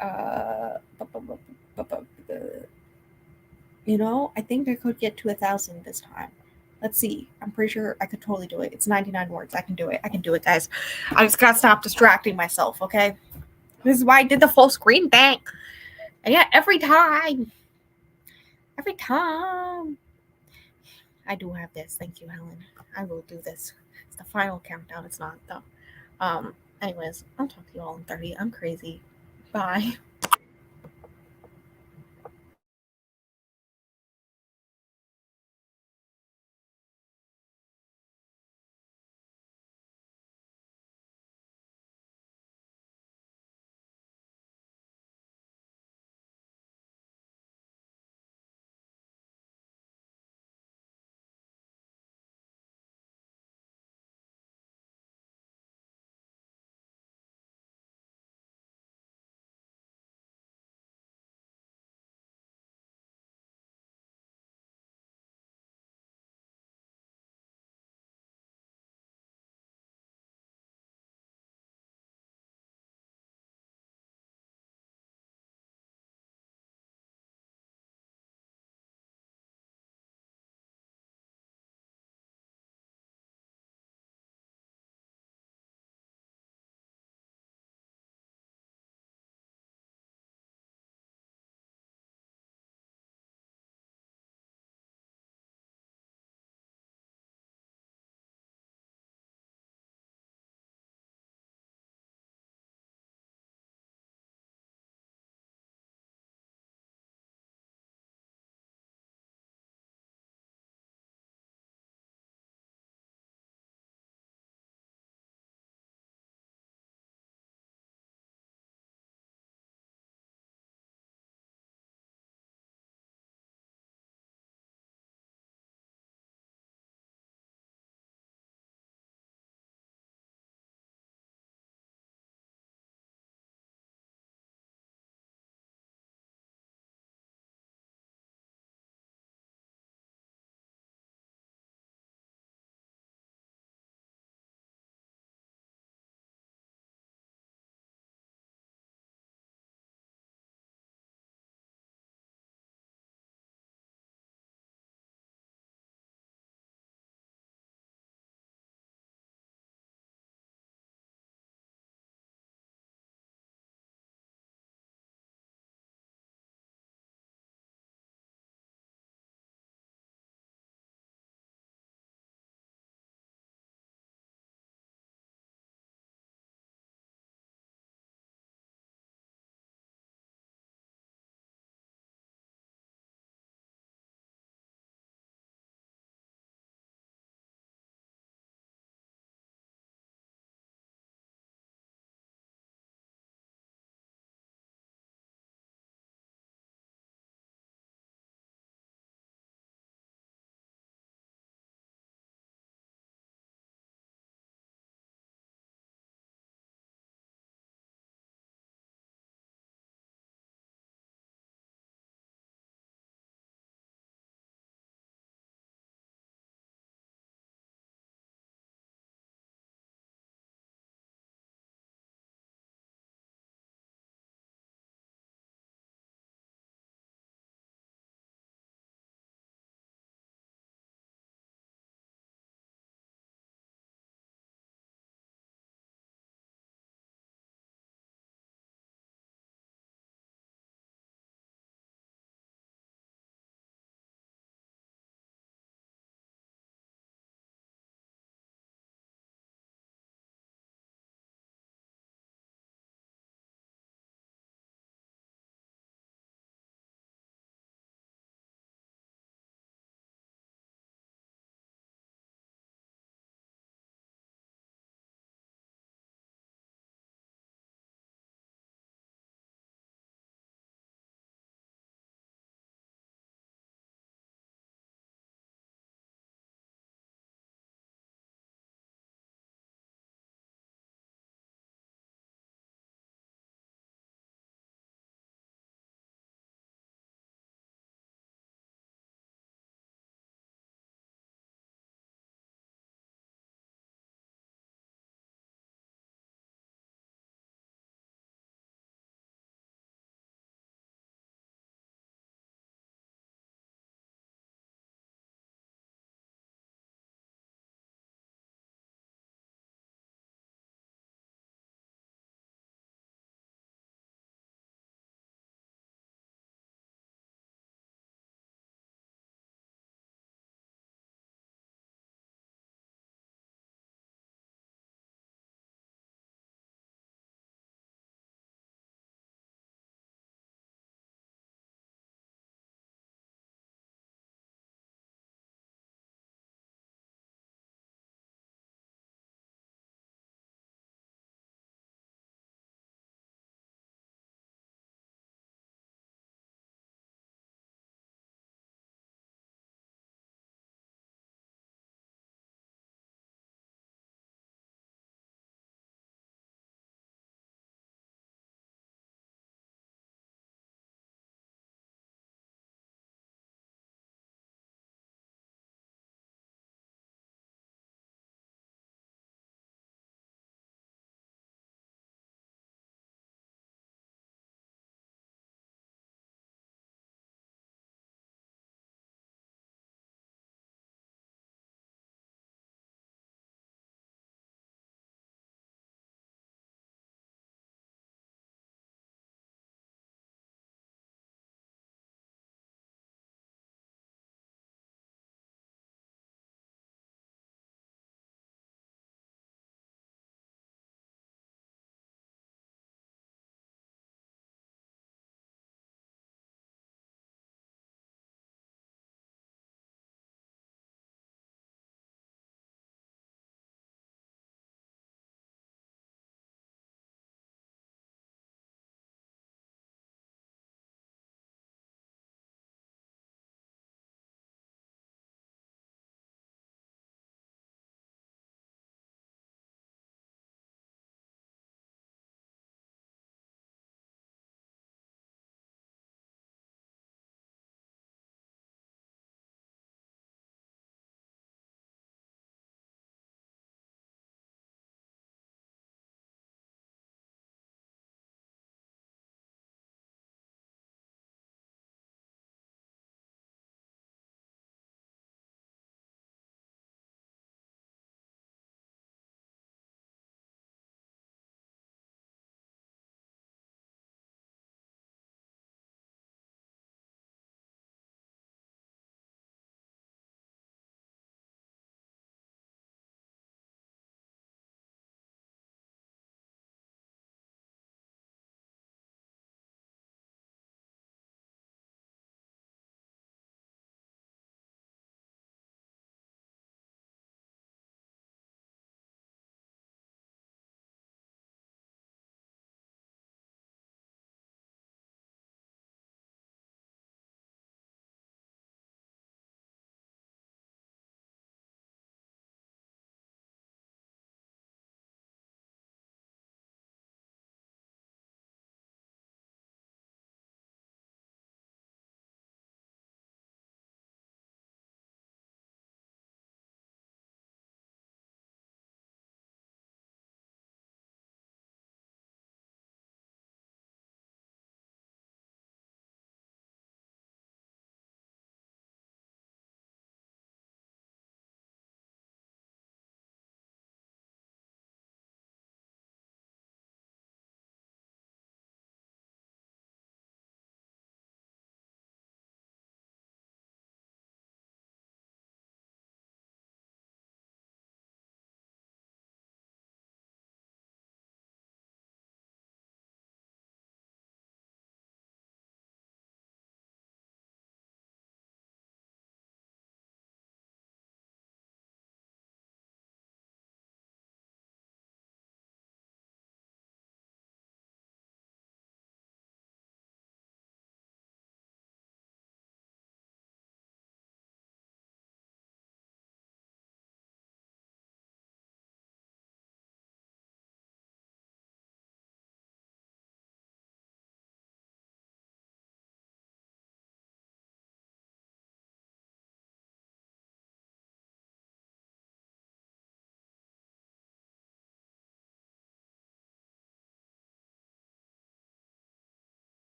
uh, I think I could get to 1,000 this time. Let's see. I'm pretty sure I could totally do it. It's 99 words. I can do it. I can do it, guys. I just gotta stop distracting myself, okay? This is why I did the full screen thing. And yeah, every time I do have this. Thank you, Helen. I will do this. It's the final countdown. It's not though. Anyways, I'll talk to you all in 30. I'm crazy. Bye.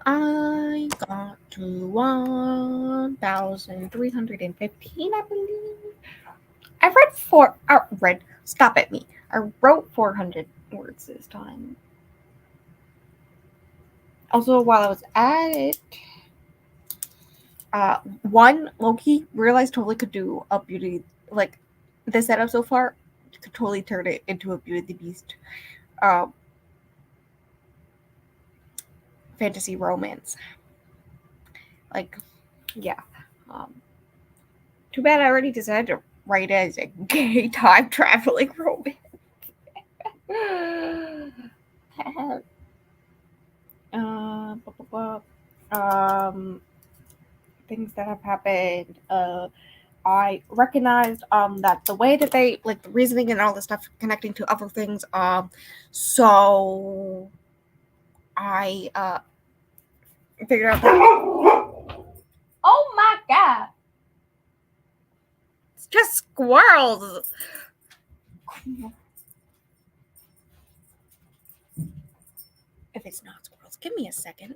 I got to 1,315, I believe. I read stop at me. I wrote 400 words this time. Also, while I was at it, one, Loki realized totally could do a beauty, like, the setup so far, could totally turn it into a Beauty and the Beast fantasy romance. Like, yeah. Um, Too bad I already decided to write it as a gay time traveling romance. Blah, blah, blah. Things that have happened. I recognized that the way that they like the reasoning and all this stuff connecting to other things. So I figured out that. Oh my god! It's just squirrels. If it's not squirrels, give me a second.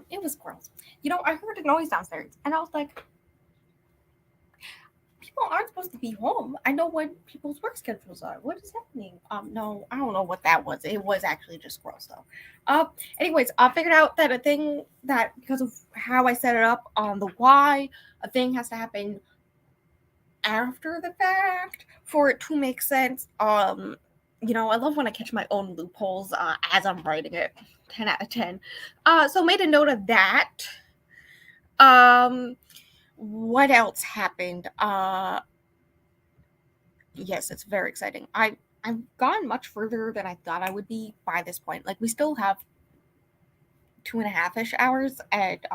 It was squirrels. I heard a noise downstairs, and I was like, people aren't supposed to be home. I know what people's work schedules are. What is happening? No, I don't know what that was. It was actually just squirrels, though. Anyways, I figured out that a thing that because of how I set it up on the why, a thing has to happen after the fact for it to make sense. I love when I catch my own loopholes as I'm writing it. 10 out of 10. So made a note of that. What else happened? Yes, it's very exciting. I've gone much further than I thought I would be by this point. Like we still have 2.5-ish hours, and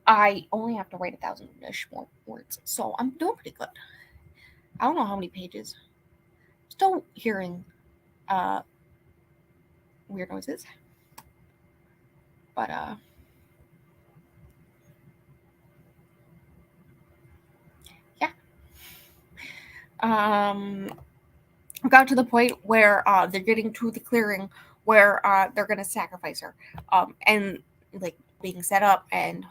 I only have to write 1,000-ish more words, so I'm doing pretty good. I don't know how many pages. Still hearing weird noises, but yeah. I got to the point where they're getting to the clearing where they're gonna sacrifice her, and like being set up, and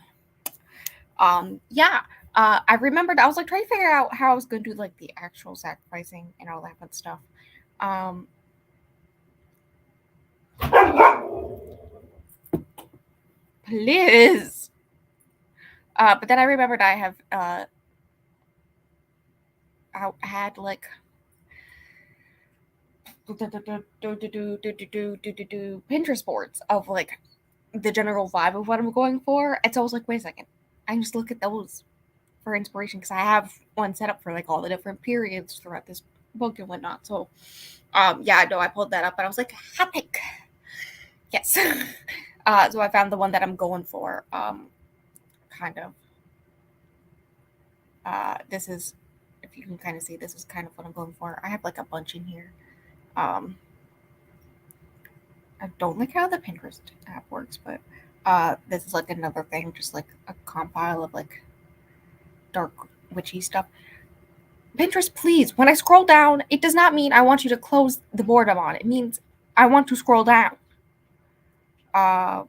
yeah. I remembered I was like trying to figure out how I was gonna do like the actual sacrificing and all that fun stuff. Um, please. But then I remembered I have I had like Pinterest boards of like the general vibe of what I'm going for, and so I was like, wait a second, I can just look at those for inspiration because I have one set up for like all the different periods throughout this book and whatnot. So, yeah, no, I pulled that up, and I was like, hot pick, yes. So I found the one that I'm going for. Kind of. This is, if you can kind of see, this is kind of what I'm going for. I have like a bunch in here. Um, I don't like how the Pinterest app works, but this is like another thing, just like a compile of like dark witchy stuff. Pinterest, please, when I scroll down, it does not mean I want you to close the boredom on. It means I want to scroll down. Uh,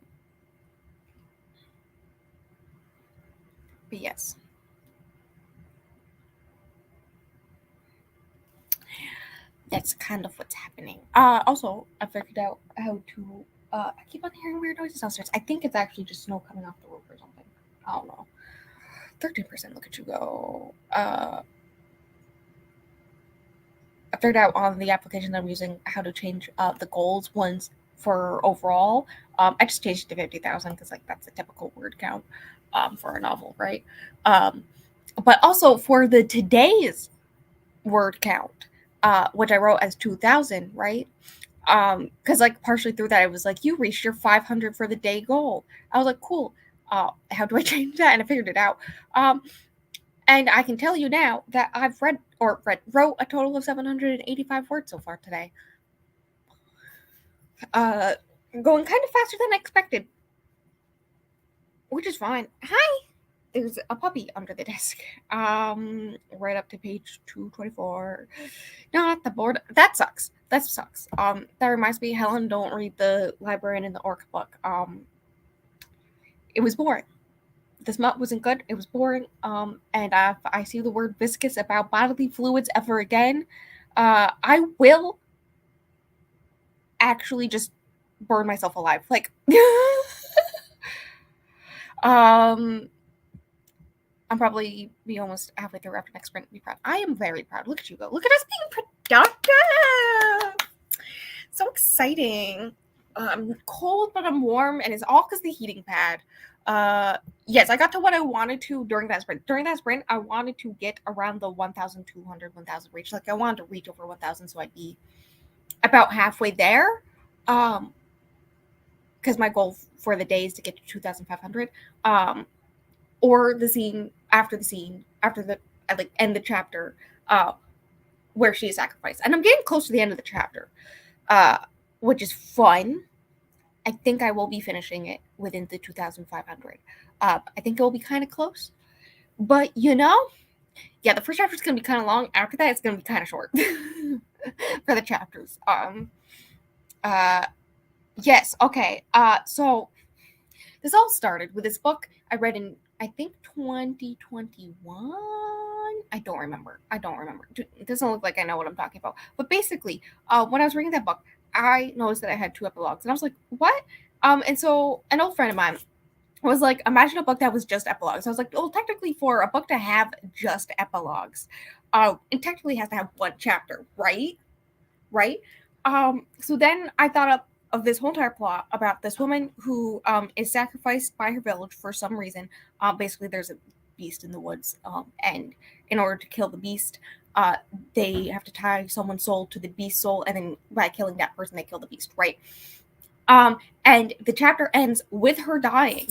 but yes. That's kind of what's happening. Also, I figured out how to. I keep on hearing weird noises downstairs. I think it's actually just snow coming off the roof or something. I don't know. 13%. Look at you go. I figured out on the application that I'm using how to change the goals ones for overall. I just changed it to 50,000 because like that's a typical word count for a novel, right? But also for the today's word count, which I wrote as 2,000, right? Because like partially through that, it was like you reached your 500 for the day goal. I was like, cool. How do I change that? And I figured it out. And I can tell you now that I've read wrote a total of 785 words so far today. Going kind of faster than expected, which is fine. Hi! There's a puppy under the desk. Right up to page 224. Not the board. That sucks. That sucks. That reminds me, Helen, don't read the Librarian in the Orc book. It was boring. The smut wasn't good. It was boring. And if I see the word viscous about bodily fluids ever again, I will actually just burn myself alive. Like, I'm probably be almost halfway through after next sprint. Be proud. I am very proud. Look at you go. Look at us being productive. So exciting. I'm cold, but I'm warm, and it's all because the heating pad. Yes, I got to what I wanted to during that sprint. During that sprint, I wanted to get around the 1,200, 1,000 reach. Like, I wanted to reach over 1,000, so I'd be about halfway there. Because my goal for the day is to get to 2,500. Or the scene after the like end the chapter, where she is sacrificed. And I'm getting close to the end of the chapter, which is fun. I think I will be finishing it within the 2,500. I think it will be kind of close. But, yeah, the first chapter is going to be kind of long. After that, it's going to be kind of short for the chapters. Yes, okay. So this all started with this book I read in, I think, 2021. I don't remember. It doesn't look like I know what I'm talking about. But basically, when I was reading that book, I noticed that I had 2 epilogues, and I was like, what? And so an old friend of mine was like, imagine a book that was just epilogues. I was like, well, technically for a book to have just epilogues, it technically has to have 1 chapter, right? So then I thought of this whole entire plot about this woman who is sacrificed by her village for some reason. Basically, there's a beast in the woods, and in order to kill the beast, they have to tie someone's soul to the beast's soul, and then by killing that person, they kill the beast, right? And the chapter ends with her dying,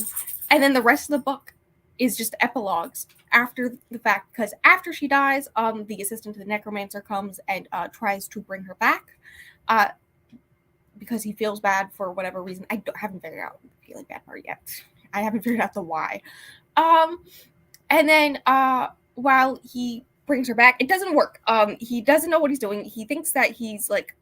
and then the rest of the book is just epilogues after the fact, because after she dies, the assistant to the necromancer comes and tries to bring her back, because he feels bad for whatever reason. I haven't figured out the feeling bad part yet. I haven't figured out the why. And then while he brings her back, it doesn't work. He doesn't know what he's doing. He thinks that he's like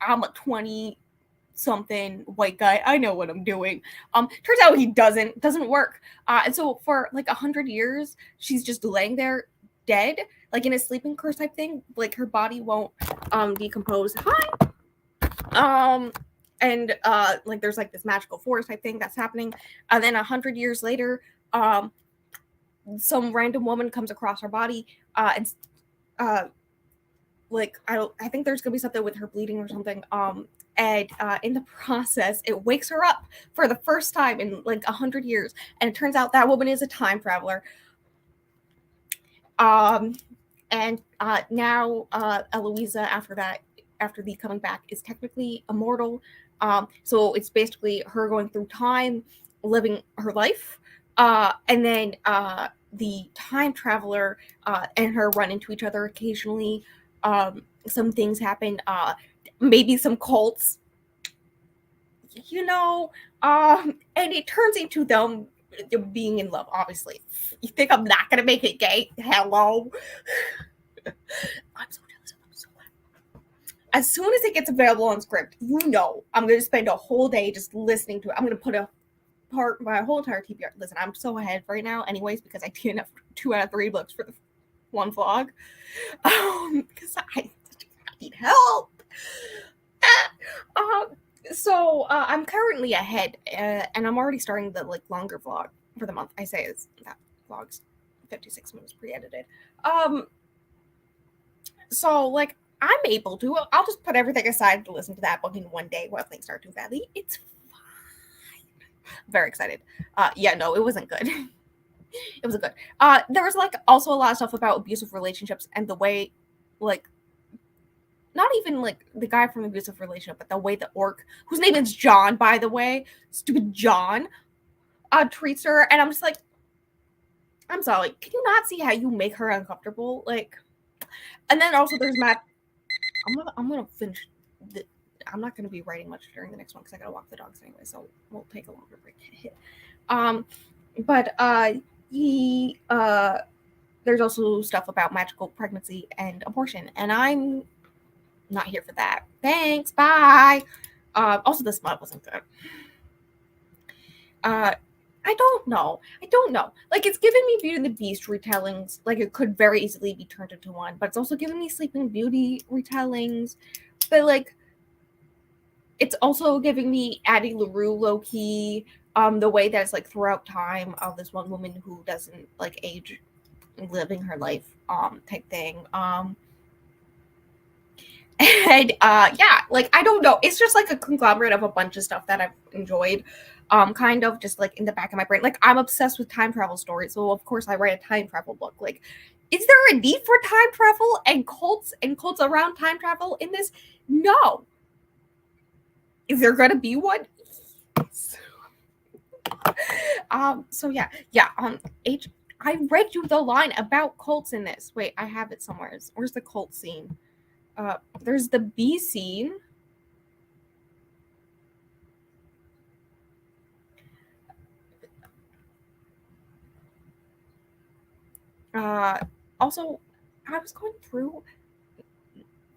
I'm a 20-something white guy. I know what I'm doing. Turns out he doesn't work. And so for like 100 years, she's just laying there dead, like in a sleeping curse type thing. Like her body won't decompose. And like there's like this magical force type thing that's happening. And then 100 years later, some random woman comes across her body, and like I think there's gonna be something with her bleeding or something. And in the process, it wakes her up for the first time in like 100 years, and it turns out that woman is a time traveler. And now Eloisa, after the coming back, is technically immortal. So it's basically her going through time, living her life, and then the time traveler and her run into each other occasionally. Some things happen, maybe some cults, and it turns into them being in love, obviously. You think I'm not gonna make it gay? Hello. I'm so jealous of them so much. As soon as it gets available on Scribd, I'm gonna spend a whole day just listening to it. I'm gonna put my whole entire TBR. Listen, I'm so ahead right now, anyways, because I DNF'd 2 out of 3 books for the 1 vlog. Because I need help. So I'm currently ahead, and I'm already starting the like longer vlog for the month. I say is that vlog's 56 minutes pre-edited. So like I'm able to. I'll just put everything aside to listen to that book in one day while things start too badly. It's fine. Very excited. No, it wasn't good. It wasn't good. There was like also a lot of stuff about abusive relationships and the way, like, not even like the guy from abusive relationship, but the way the orc, whose name is John, by the way, stupid John, treats her, and I'm just like, I'm sorry, can you not see how you make her uncomfortable? Like, And then also there's Matt. I'm gonna finish. The, I'm not gonna be writing much during the next one because I gotta walk the dogs anyway, so we'll take a longer break. um, but he there's also stuff about magical pregnancy and abortion, and I'm not here for that. Thanks, bye. Also, the smut wasn't good. I don't know. I don't know. Like, it's giving me Beauty and the Beast retellings. Like, it could very easily be turned into one, but it's also giving me Sleeping Beauty retellings. But like, it's also giving me Addie LaRue low key. The way that it's like throughout time of this one woman who doesn't like age, living her life, type thing. And yeah, like I don't know. It's just like a conglomerate of a bunch of stuff that I've enjoyed. Kind of just like in the back of my brain. Like I'm obsessed with time travel stories, so of course I write a time travel book. Like, is there a need for time travel and cults around time travel in this? No. Is there gonna be one? Yes. So yeah. I read you the line about cults in this. Wait, I have it somewhere. Where's the cult scene? There's the bee scene. Also, I was going through.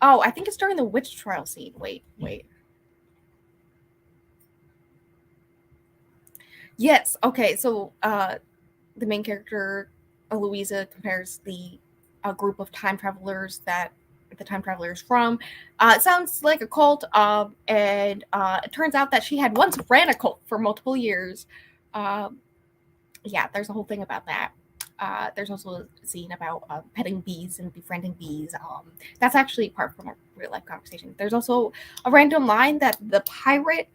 Oh, I think it's during the witch trial scene. Wait. Yes. Okay. So, the main character, Louisa, compares the a group of time travelers that the time traveler is from. It sounds like a cult. And it turns out that she had once ran a cult for multiple years. Um, yeah, there's a whole thing about that. There's also a scene about petting bees and befriending bees. That's actually part from a real life conversation. There's also a random line that the pirate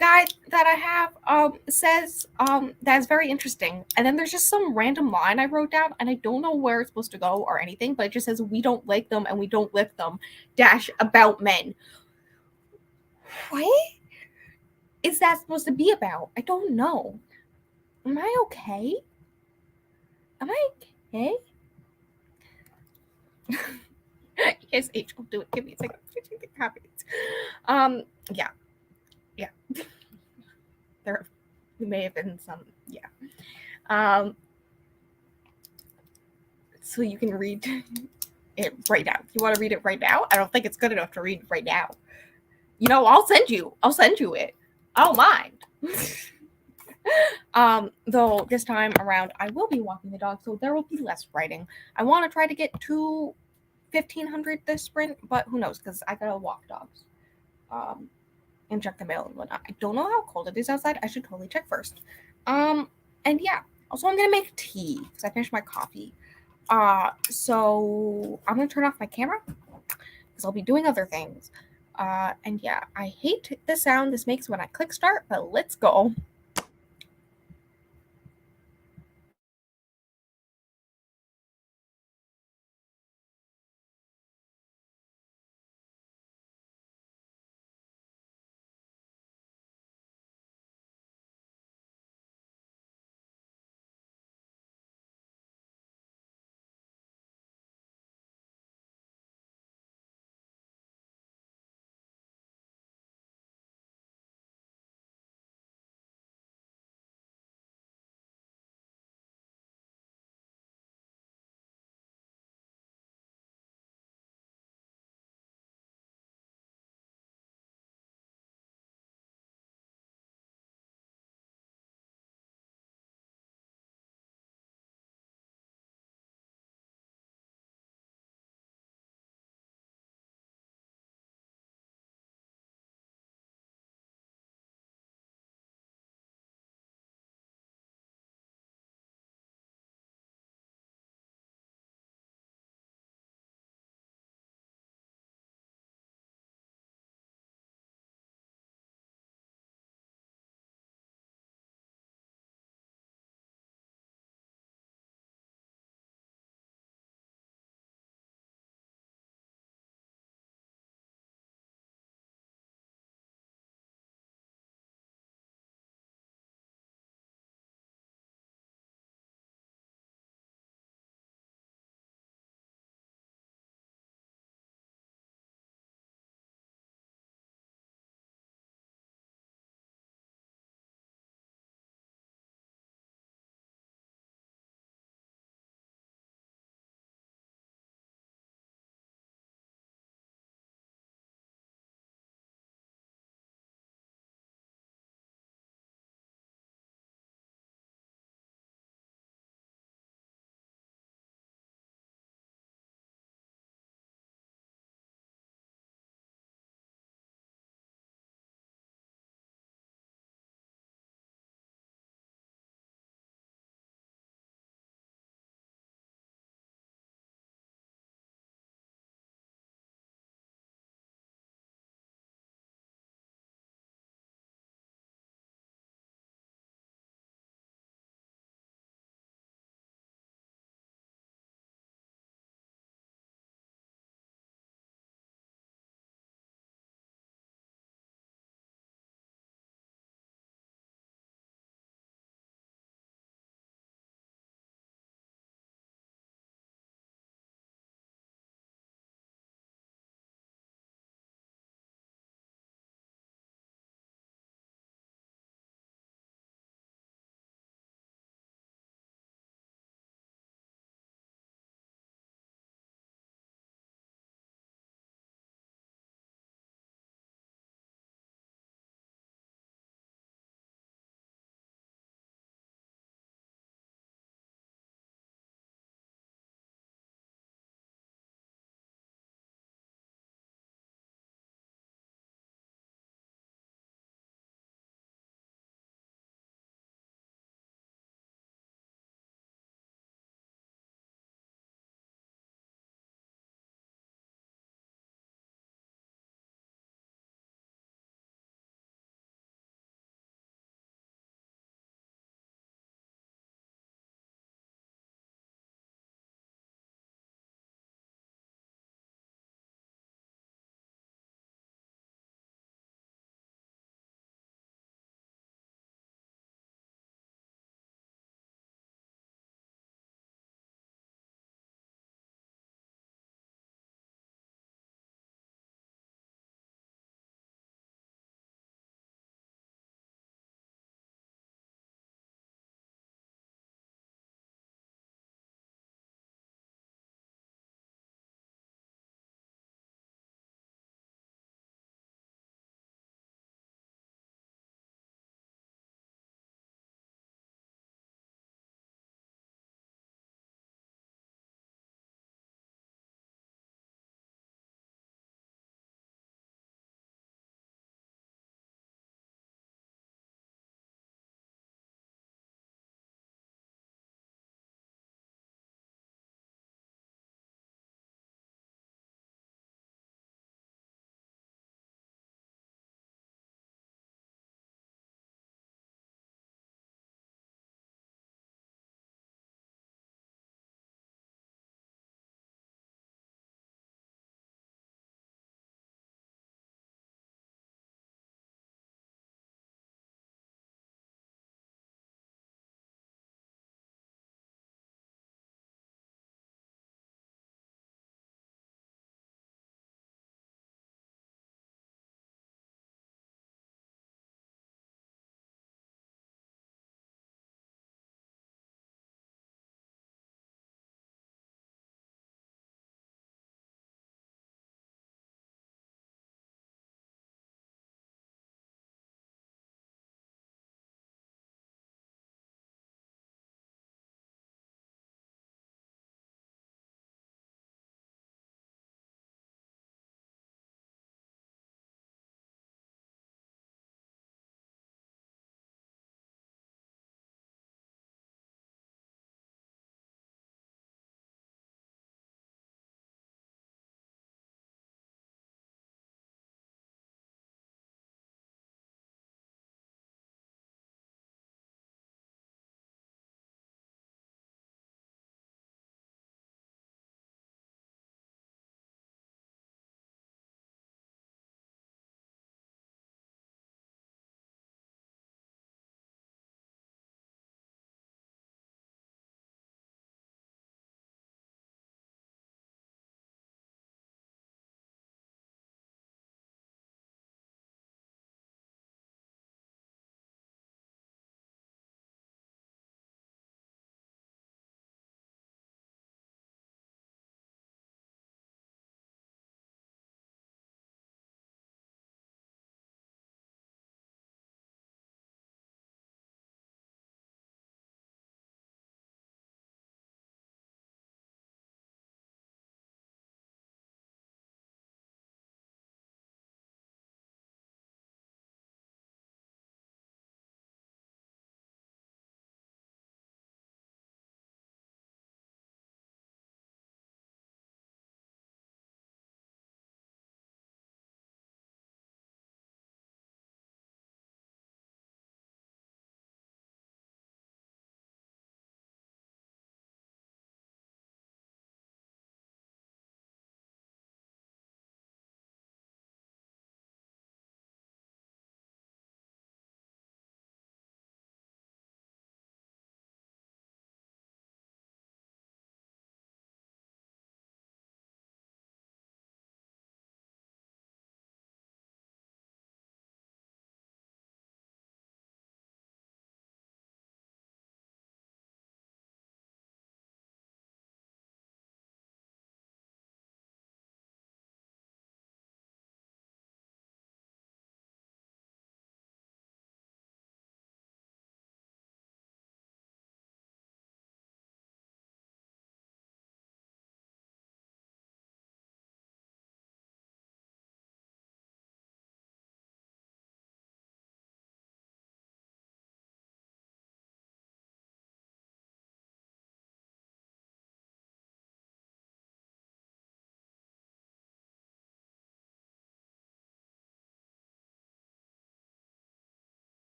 guy that I have says that is very interesting. And then there's just some random line I wrote down, and I don't know where it's supposed to go or anything, but it just says we don't like them and we don't lift them. Dash about men. What is that supposed to be about? I don't know. Am I okay? Am I okay? Yes, H will do it. Give me a second. Um, yeah, yeah. There may have been some, yeah. Um, so you can read it right now. If you want to read it right now, I don't think it's good enough to read right now. You know, I'll send you it. I don't mind. Though this time around I will be walking the dog, so there will be less writing. I want to try to get to 1,500 this sprint, but who knows? Because I gotta walk dogs, and check the mail and whatnot. I don't know how cold it is outside. I should totally check first. And yeah. Also, I'm gonna make tea because I finished my coffee. So I'm gonna turn off my camera because I'll be doing other things. And yeah, I hate the sound this makes when I click start, but let's go.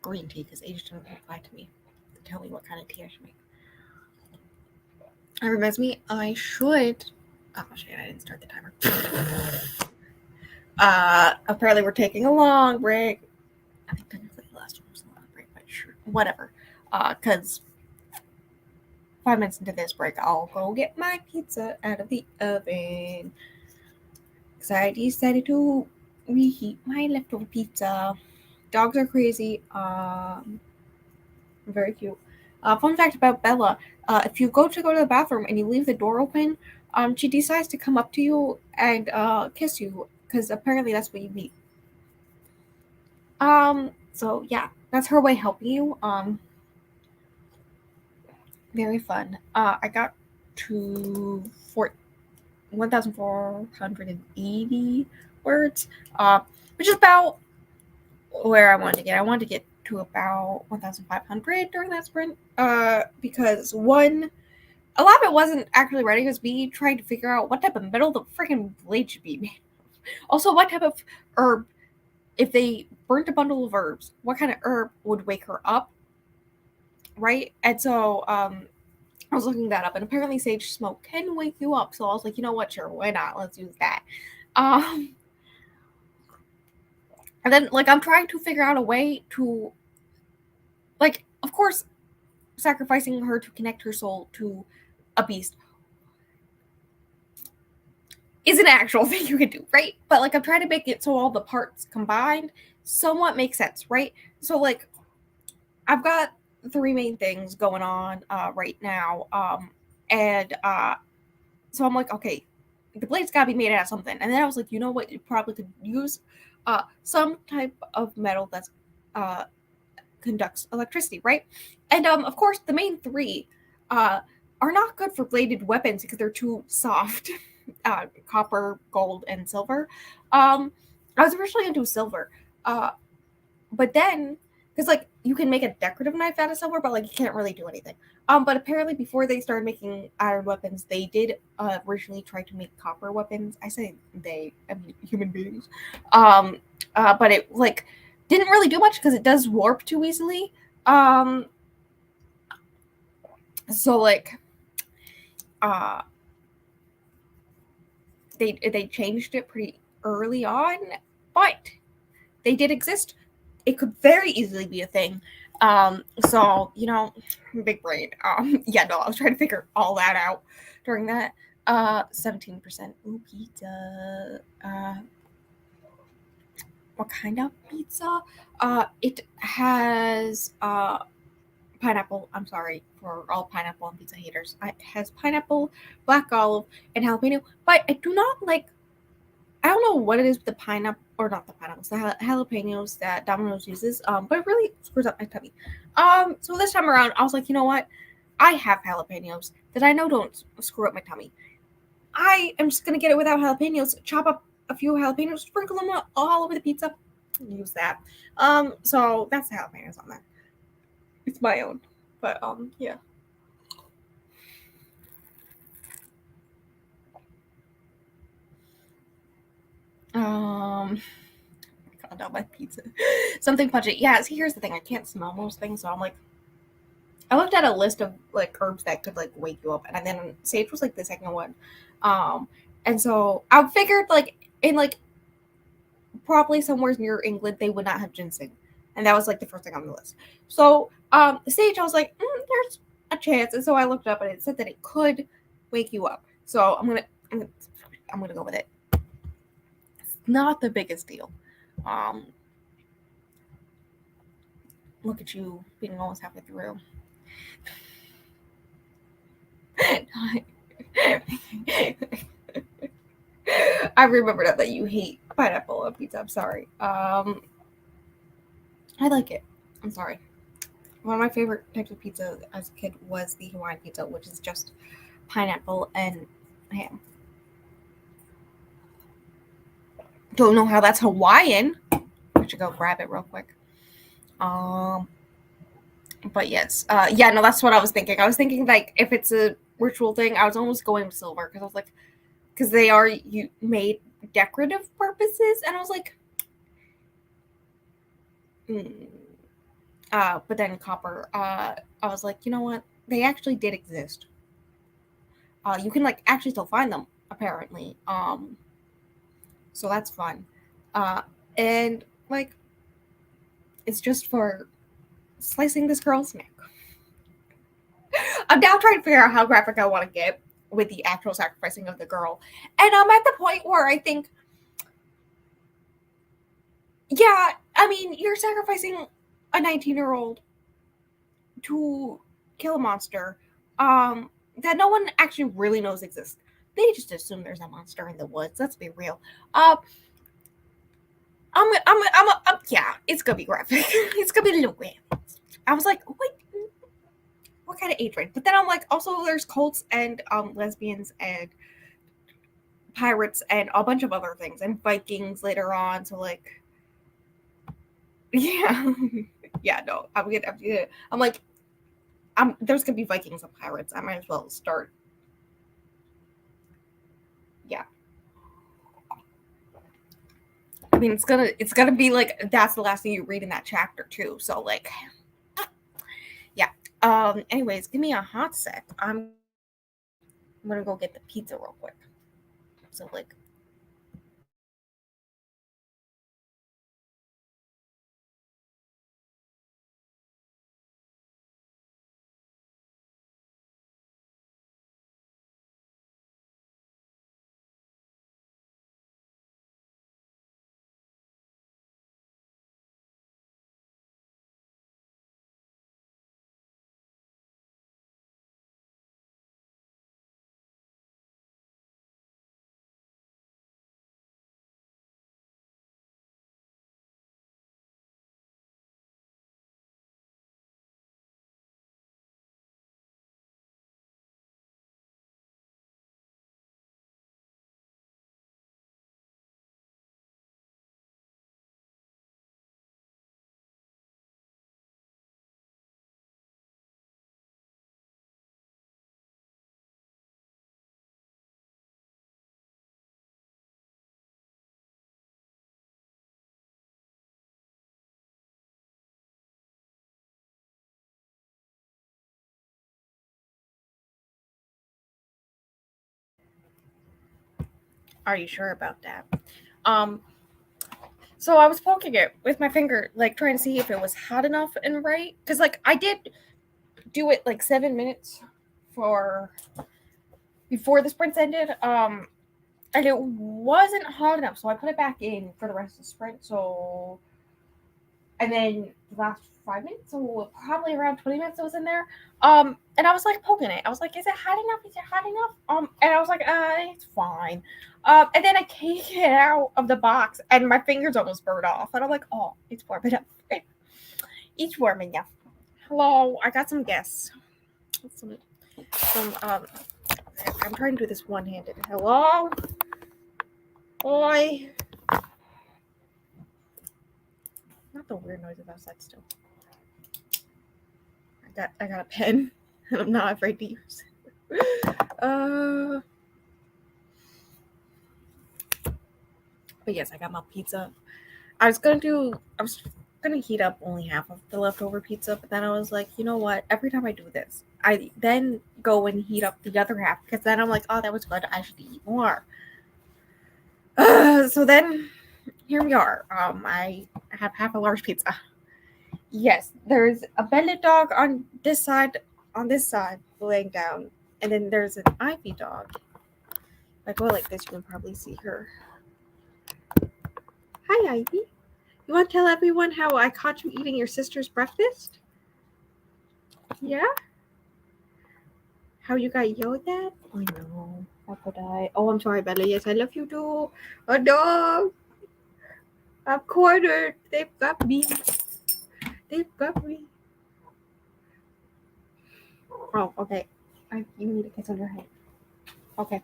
green tea because Age didn't reply to me to tell me what kind of tea I should make. It reminds me, I should. Oh shit! I didn't start the timer. Apparently we're taking a long break. I think technically the last one was a long break, but sure, whatever. Because 5 minutes into this break, I'll go get my pizza out of the oven. Because I decided to reheat my leftover pizza. Dogs are crazy. Very cute. Fun fact about Bella: if you go to the bathroom and you leave the door open, she decides to come up to you and kiss you because apparently that's what you need. So yeah, that's her way of helping you. Very fun. I got to 1,480 words, which is about where I wanted to get. I wanted to get to about 1,500 during that sprint, because one, a lot of it wasn't actually writing, it was me trying to figure out what type of metal the freaking blade should be made. Also, what type of herb, if they burnt a bundle of herbs, what kind of herb would wake her up, right? And so, I was looking that up, and apparently sage smoke can wake you up. So I was like, you know what, sure, why not? Let's use that. And then, like, I'm trying to figure out a way to, like, of course, sacrificing her to connect her soul to a beast is an actual thing you can do, right? But, like, I'm trying to make it so all the parts combined somewhat make sense, right? So, like, I've got 3 main things going on right now. And so I'm like, okay, the blade's gotta be made out of something. And then I was like, you know what, you probably could use some type of metal that's conducts electricity, right? And of course, the main 3 are not good for bladed weapons because they're too soft. Copper, gold, and silver. I was originally gonna do silver, but then because like you can make a decorative knife out of silver, but like you can't really do anything. But apparently before they started making iron weapons, they did originally try to make copper weapons. I say they, I mean human beings. But it like didn't really do much because it does warp too easily. So like they changed it pretty early on, but they did exist. It could very easily be a thing. So, you know, big brain. Yeah, no, I was trying to figure all that out during that. 17%. Ooh, pizza. What kind of pizza? It has pineapple. I'm sorry for all pineapple and pizza haters. It has pineapple, black olive, and jalapeno. But I do not like. I don't know what it is with the pineapple, or not the pineapples, the jalapenos that Domino's uses, but it really screws up my tummy. So this time around, I was like, you know what? I have jalapenos that I know don't screw up my tummy. I am just going to get it without jalapenos, chop up a few jalapenos, sprinkle them all over the pizza, use that. So that's the jalapenos on that. It's my own, but yeah. God, not my pizza. Something pungent. Yeah, see, here's the thing. I can't smell most things, so I'm like, I looked at a list of like herbs that could like wake you up, and then sage was like the second one. And so I figured like in like probably somewhere near England they would not have ginseng, and that was like the first thing on the list. So sage, I was like, there's a chance, and so I looked up and it said that it could wake you up. So I'm gonna go with it. It's not the biggest deal. Look at you being almost halfway through. I remembered that you hate pineapple on pizza. I'm sorry. I like it. I'm sorry. One of my favorite types of pizza as a kid was the Hawaiian pizza, which is just pineapple and ham. Don't know how that's Hawaiian. I should go grab it real quick. But yes, yeah, no, that's what I was thinking. I was thinking like if it's a ritual thing, I was almost going with silver because I was like, because they are made decorative purposes, and I was like, But then Copper, I was like, you know what? They actually did exist. You can like actually still find them apparently. So that's fun. Uh, and like it's just for slicing this girl's neck. I'm now trying to figure out how graphic I want to get with the actual sacrificing of the girl. And I'm at the point where I think, yeah, I mean, you're sacrificing a 19-year-old to kill a monster that no one actually really knows exists. They just assume there's a monster in the woods. Let's be real. Uh, yeah, it's gonna be graphic. It's gonna be a little graphic. I was like, wait, what kind of age range? But then I'm like, also there's cults and lesbians and pirates and a bunch of other things and Vikings later on. So like, yeah, yeah, no, I'm like, there's gonna be Vikings and pirates. I might as well start. Yeah, I mean, it's gonna be like that's the last thing you read in that chapter too. So like, yeah. Anyways, give me a hot sec. I'm gonna go get the pizza real quick. So like, are you sure about that? Um, so I was poking it with my finger, like trying to see if it was hot enough and right. Because like I did do it like 7 minutes for before the sprints ended. And it wasn't hot enough, so I put it back in for the rest of the sprint. So, and then the last 5 minutes, so probably around 20 minutes, it was in there. And I was like poking it. I was like, "Is it hot enough? Is it hot enough?" And I was like, It's fine." And then I take it out of the box, and my fingers almost burned off. And I'm like, "Oh, it's warming up. It's warming up." Hello, I got some guests. Some I'm trying to do this one-handed. Hello, boy. Not the weird noises outside still. I got a pen and I'm not afraid to use it. But yes, I got my pizza. I was gonna heat up only half of the leftover pizza, but then I was like, you know what? Every time I do this, I then go and heat up the other half because then I'm like, oh, that was good. I should eat more. So then here we are. I have half a large pizza. Yes, there's a Bennett dog on this side, laying down, and then there's an Ivy dog. If I go like this, you can probably see her. Hi, Ivy. You want to tell everyone how I caught you eating your sister's breakfast? Yeah? How you got yelled at? I know. How could I? Oh, I'm sorry, Bella. Yes, I love you too. A dog. I'm cornered. They've got me. They've got me. Oh, okay. You need a kiss on your head. Okay.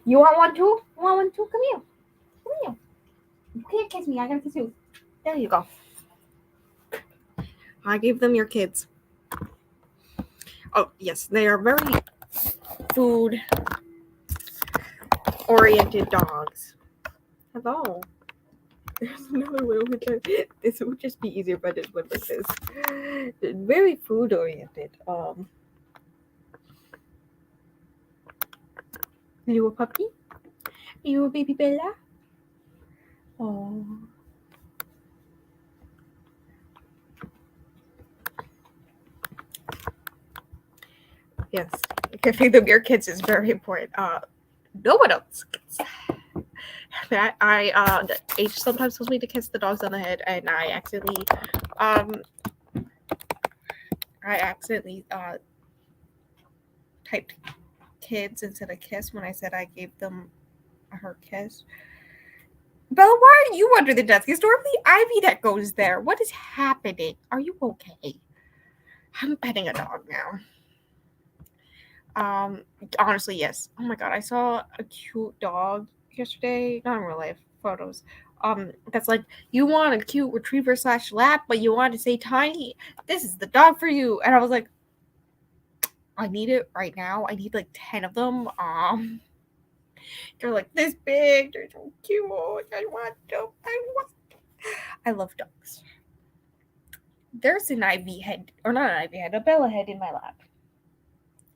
You want one too? You want one too? Come here. Come here. You can't kiss me. I gotta kiss you. There you go. I gave them your kids. Oh, yes. They are very food oriented dogs. Hello. There's another way over there. This would just be easier, but this one this is very food oriented. Are you a puppy? Are you a baby Bella? Oh. Yes, giving them your kids is very important. No one else gets that. The H sometimes tells me to kiss the dogs on the head, and um, I accidentally typed kids instead of kiss when I said I gave them her kiss. Bella, why are you under the desk? It's normally Ivy that goes there. What is happening? Are you okay? I'm petting a dog now. Honestly, yes. Oh my god, I saw a cute dog yesterday. Not in real life, photos. That's like, you want a cute retriever slash lap, but you want to say tiny. This is the dog for you. And I was like, I need it right now. I need like 10 of them. They're like this big. They're so cute. I want them. I love dogs. There's an Ivy head, or not an Ivy head, a Bella head in my lap.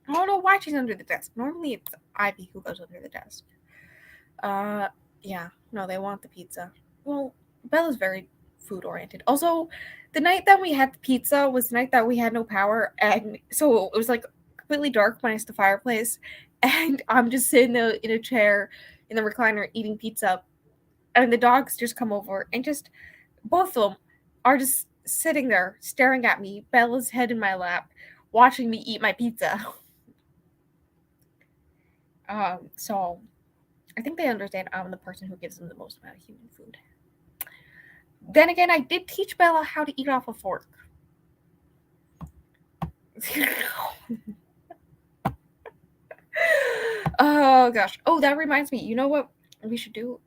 I don't know why she's under the desk. Normally it's Ivy who goes under the desk. Yeah, no, they want the pizza. Well, Bella's very food oriented. Also, the night that we had the pizza was the night that we had no power, and so it was like completely dark minus the fireplace, and I'm just sitting in a chair in the recliner eating pizza, and the dogs just come over and just both of them are just sitting there staring at me, Bella's head in my lap, watching me eat my pizza. So I think they understand I'm the person who gives them the most amount of human food. Then again, I did teach Bella how to eat off a fork. Oh gosh. Oh, that reminds me. You know what we should do?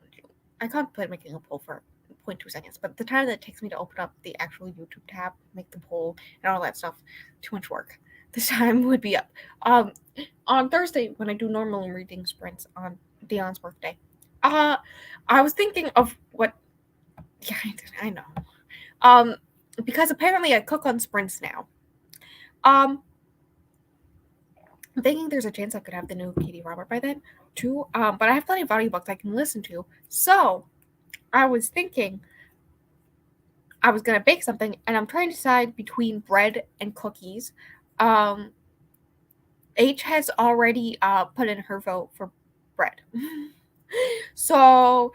I contemplate making a poll for 0.2 seconds, but the time that it takes me to open up the actual YouTube tab, make the poll, and all that stuff, too much work. This time would be up. On Thursday when I do normal reading sprints on Dion's birthday, I was thinking of what. Yeah, I know. Because apparently I cook on sprints now. I'm thinking there's a chance I could have the new Katie Robert by then too. But I have plenty of audiobooks I can listen to. So I was thinking I was gonna bake something, and I'm trying to decide between bread and cookies. Um, H has already put in her vote for bread. So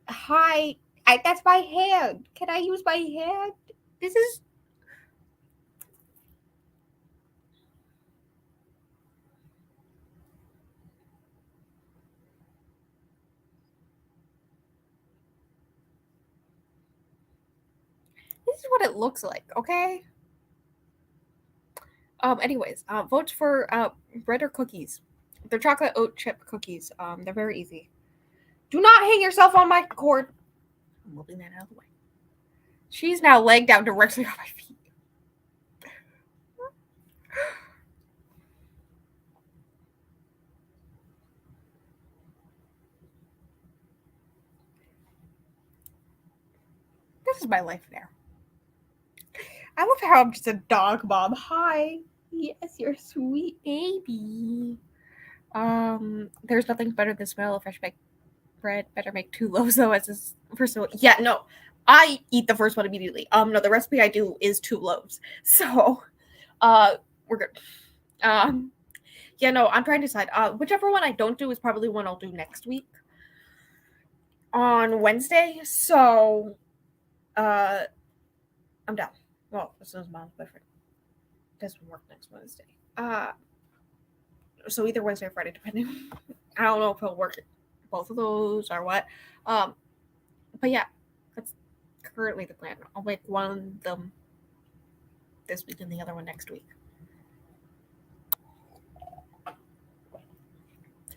hi, that's my hand. Can I use my hand? This is what it looks like, okay? Anyways, vote for bread or cookies. They're chocolate oat chip cookies. They're very easy. Do not hang yourself on my cord. I'm moving that out of the way. She's now laying down directly on my feet. This is my life now. I love how I'm just a dog mom. Hi. Yes, you're a sweet baby. There's nothing better than smell of fresh baked bread. Better make 2 loaves though as this first one. Yeah, no. I eat the first one immediately. No, the recipe I do is 2 loaves. So we're good. Yeah, no, I'm trying to decide. Whichever one I don't do is probably one I'll do next week on Wednesday. So I'm down. Well, as soon as mom's boyfriend doesn't work next Wednesday. So either Wednesday or Friday, depending. I don't know if he'll work both of those or what. But yeah, that's currently the plan. I'll make one of them this week and the other one next week.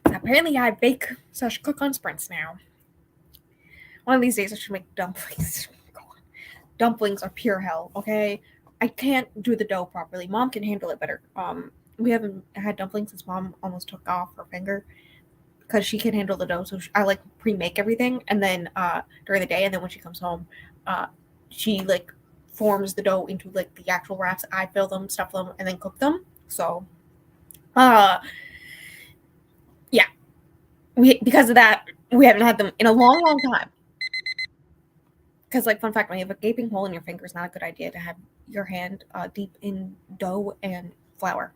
Apparently, I bake slash cook on sprints now. One of these days, I should make dumplings. Dumplings are pure hell. Okay, I can't do the dough properly. Mom can handle it better. We haven't had dumplings since mom almost took off her finger. because she can handle the dough. So I like pre-make everything, and then during the day, and then when she comes home, she like forms the dough into like the actual wraps. I fill them, stuff them, and then cook them. So, yeah, we because of that we haven't had them in a long, long time. Because, like, fun fact, when you have a gaping hole in your finger, it's not a good idea to have your hand deep in dough and flour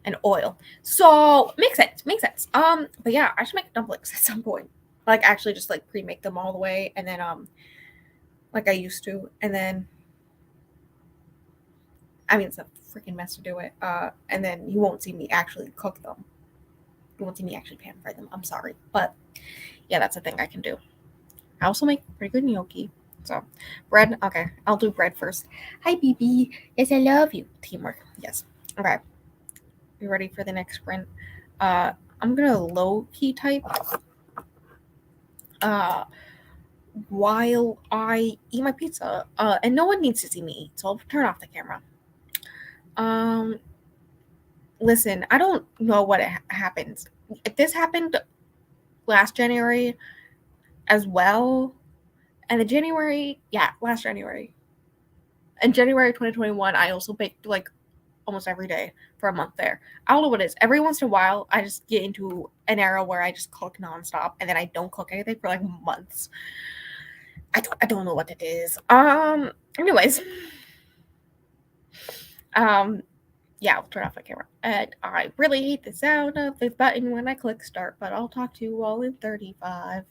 and oil. So makes sense, makes sense. But yeah, I should make dumplings at some point. Like, actually, just like pre-make them all the way, and then like I used to, and then I mean, it's a freaking mess to do it. And then you won't see me actually cook them. You won't see me actually pan fry them. I'm sorry, but yeah, that's a thing I can do. I also make pretty good gnocchi. So, bread. Okay, I'll do bread first. Hi, BB. Yes, I love you. Teamwork. Yes. Okay. You ready for the next sprint? Uh, I'm gonna low key type. Uh, while I eat my pizza. And no one needs to see me eat, so I'll turn off the camera. Um, listen, I don't know what happens. If this happened last January as well, and the January, yeah, last January. In January 2021, I also baked like almost every day for a month there. I don't know what it is. Every once in a while, I just get into an era where I just cook nonstop, and then I don't cook anything for like months. I don't know what it is. Anyways, um, yeah, I'll turn off my camera. And I really hate the sound of the button when I click start, but I'll talk to you all in 35.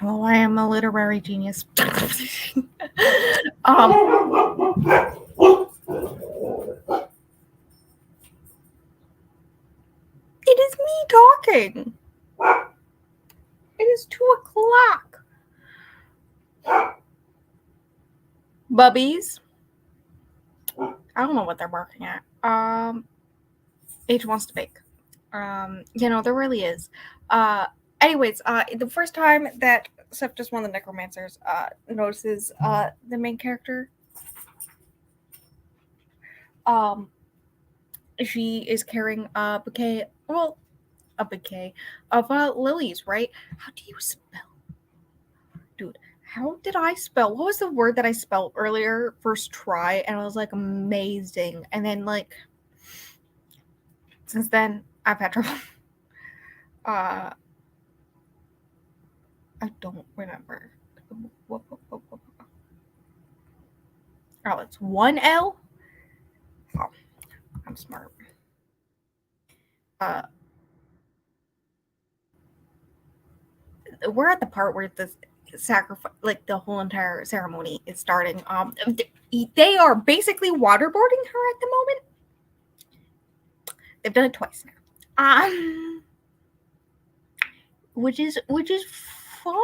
Oh, I am a literary genius. um, it is me talking. It is 2:00. Bubbies. I don't know what they're barking at. H wants to bake. There really is. Anyways, the first time that Septus, one of the necromancers, notices the main character, she is carrying a bouquet of lilies, right? How do you spell? Dude, how did I spell? What was the word that I spelled earlier? First try, and I was like amazing. And then since then I've had trouble. I don't remember. Oh, it's one L? Oh, I'm smart. We're at the part where the sacrifice, like the whole entire ceremony is starting. They are basically waterboarding her at the moment. They've done it twice now. Which is fun.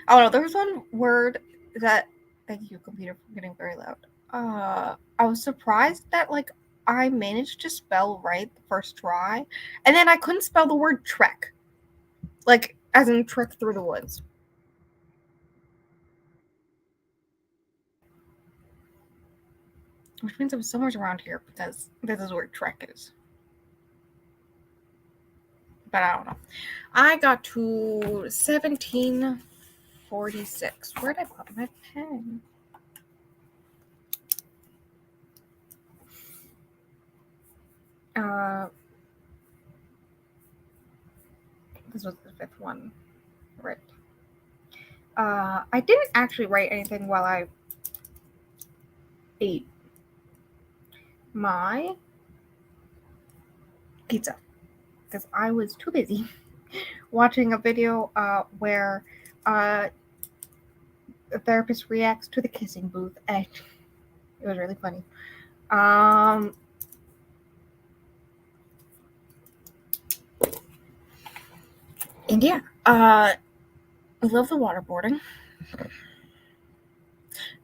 Oh no, there was one word that, thank you, computer, for getting very loud. I was surprised that I managed to spell right the first try, and then I couldn't spell the word trek, as in trek through the woods. Which means it was somewhere around here, because this is where trek is. But I don't know. I got to 1746. Where'd I put my pen? This was the fifth one, right? I didn't actually write anything while I ate my pizza, because I was too busy watching a video where a therapist reacts to the kissing booth, and it was really funny. And yeah, I love the waterboarding.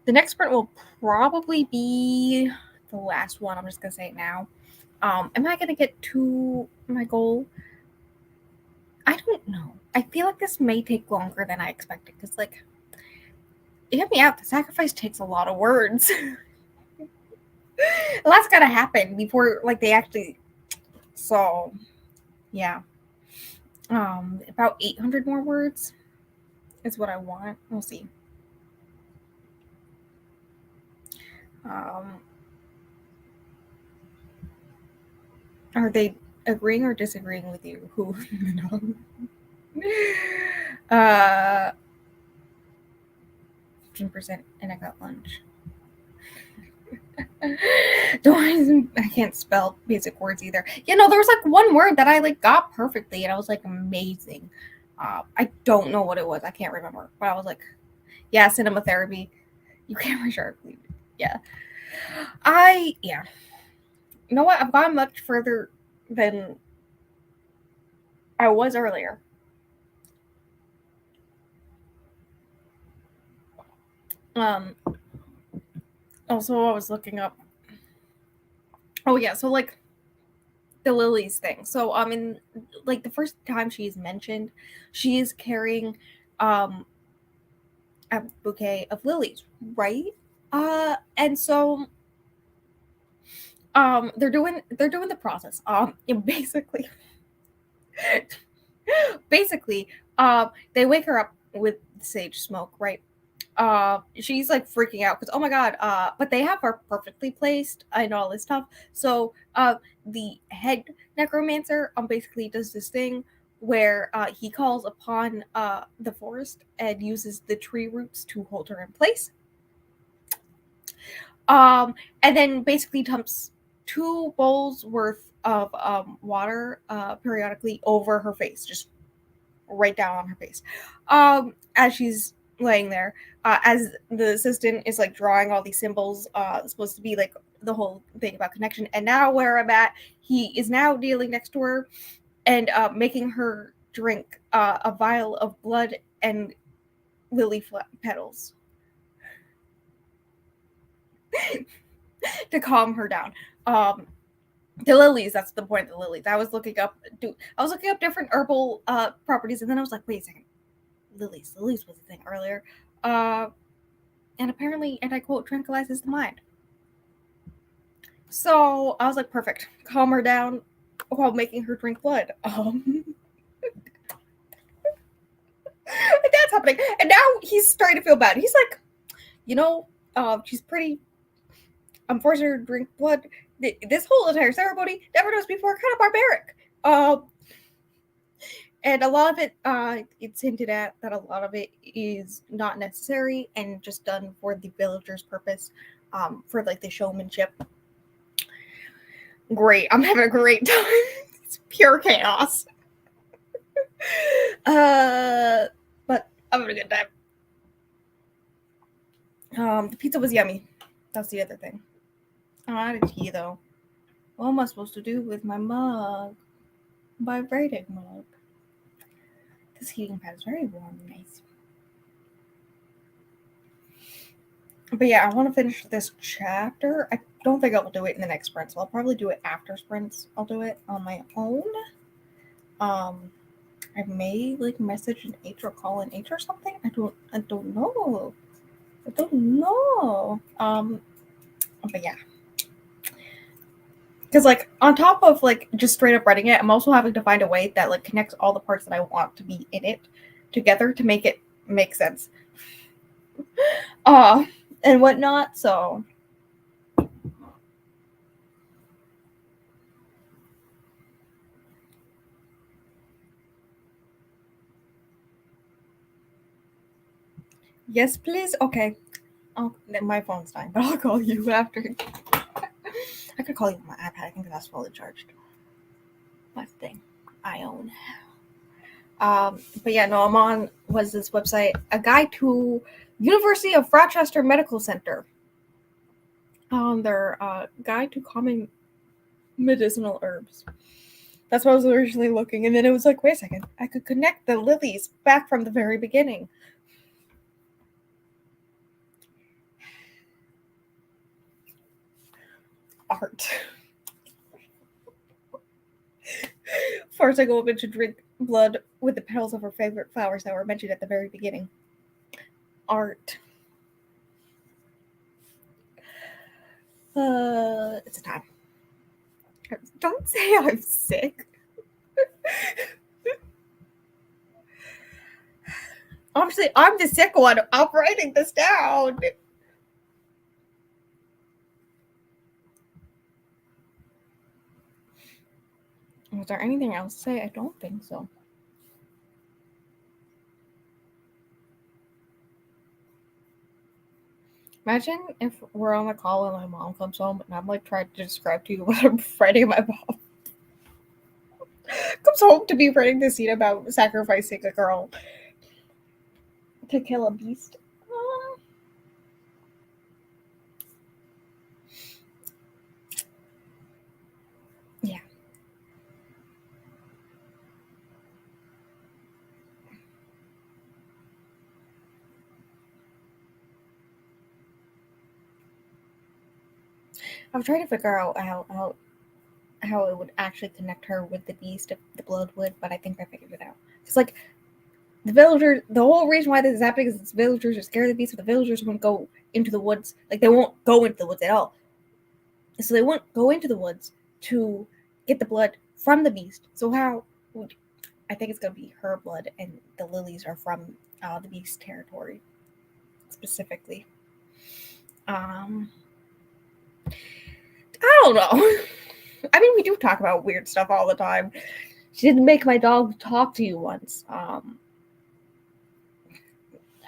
The next sprint will probably be the last one. I'm just gonna say it now. Am I gonna get to my goal? I don't know. I feel like this may take longer than I expected, because hear me out, the sacrifice takes a lot of words. A lot's gotta happen before they actually. So yeah. About 800 more words is what I want. We'll see. Are they agreeing or disagreeing with you? Who? 15%, and I got lunch. I can't spell basic words either. There was one word that I got perfectly, and I was amazing. I don't know what it was. I can't remember, but I was yeah, cinema therapy. You can't be sure. Yeah. Yeah. You know what? I've gone much further than I was earlier. Also, I was looking up. Oh yeah, so the lilies thing. So in the first time she's mentioned, she is carrying a bouquet of lilies, right? And so they're doing the process. Basically, they wake her up with sage smoke, right? She's freaking out because, oh my god, but they have her perfectly placed and all this stuff. So the head necromancer basically does this thing where he calls upon the forest and uses the tree roots to hold her in place. And then basically dumps 2 bowls worth of water periodically over her face, just right down on her face. As she's laying there, as the assistant is like drawing all these symbols, supposed to be like the whole thing about connection. And now where I'm at, he is now kneeling next to her and making her drink a vial of blood and lily petals to calm her down. The lilies, that's the point of the lilies. I was looking up different herbal properties, and then I was like, wait a second, lilies was a thing earlier, and apparently, and I quote, tranquilizes the mind. So I was like, perfect, calm her down while making her drink blood. And that's happening, and now he's starting to feel bad. He's like, she's pretty. I'm forcing her to drink blood. This whole entire ceremony, never knows before, kind of barbaric. And a lot of it, it's hinted at that a lot of it is not necessary and just done for the villagers' purpose, for like the showmanship. Great, I'm having a great time. It's pure chaos. But I'm having a good time. The pizza was yummy. That's the other thing. Oh, I had a tea though. What am I supposed to do with my mug? Vibrating mug. This heating pad is very warm and nice. But yeah, I want to finish this chapter. I don't think I'll do it in the next sprint, so I'll probably do it after sprints. I'll do it on my own. I may like message an H or call an H or something. I don't know. But yeah. Because like on top of like just straight up writing it, I'm also having to find a way that like connects all the parts that I want to be in it together to make it make sense. And whatnot. So yes, please. Okay. My phone's dying, but I'll call you after. I could call you on my iPad. I think that's fully charged. Last thing I own. But yeah, no, I'm on was this website, a guide to University of Rochester Medical Center. Their guide to common medicinal herbs. That's what I was originally looking, and then it was like, wait a second, I could connect the lilies back from the very beginning. Art. First, I go up to drink blood with the petals of her favorite flowers that were mentioned at the very beginning. Art. It's a time. Don't say I'm sick. Obviously, I'm the sick one. I'm writing this down. Was there anything else to say? I don't think so. Imagine if we're on a call and my mom comes home and I'm like trying to describe to you what I'm writing my mom. Comes home to be writing the scene about sacrificing a girl to kill a beast. Yeah. I'm trying to figure out how it would actually connect her with the beast if the blood would, but I think I figured it out. It's like the villagers, the whole reason why this is happening is the villagers are scared of the beast, so the villagers won't go into the woods. Like, they won't go into the woods at all. So they won't go into the woods to get the blood from the beast. So how would, I think it's going to be her blood, and the lilies are from the beast territory, specifically. I don't know. I mean, we do talk about weird stuff all the time. She didn't make my dog talk to you once.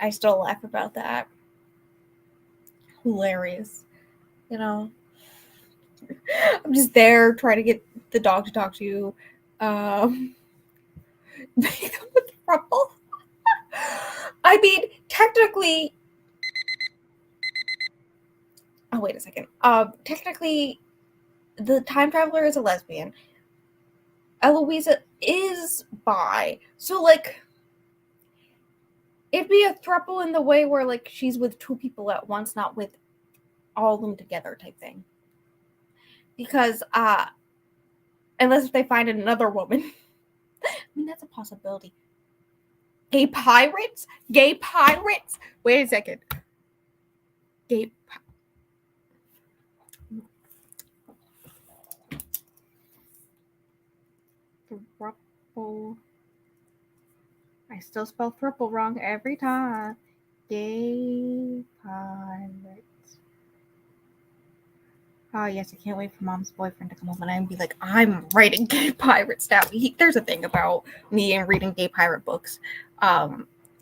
I still laugh about that. Hilarious. You know? I'm just there trying to get the dog to talk to you. Make them with throuple. I mean, technically. Oh, wait a second. Technically, the time traveler is a lesbian. Eloisa is bi. So, like, it'd be a throuple in the way where, like, she's with two people at once, not with all of them together type thing. Because, unless they find another woman. I mean, that's a possibility. Gay pirates? Gay pirates? Wait a second. Gay throuple. I still spell throuple wrong every time. Gay pirates. Oh, yes, I can't wait for Mom's boyfriend to come over and be like, I'm writing gay pirates now. There's a thing about me and reading gay pirate books.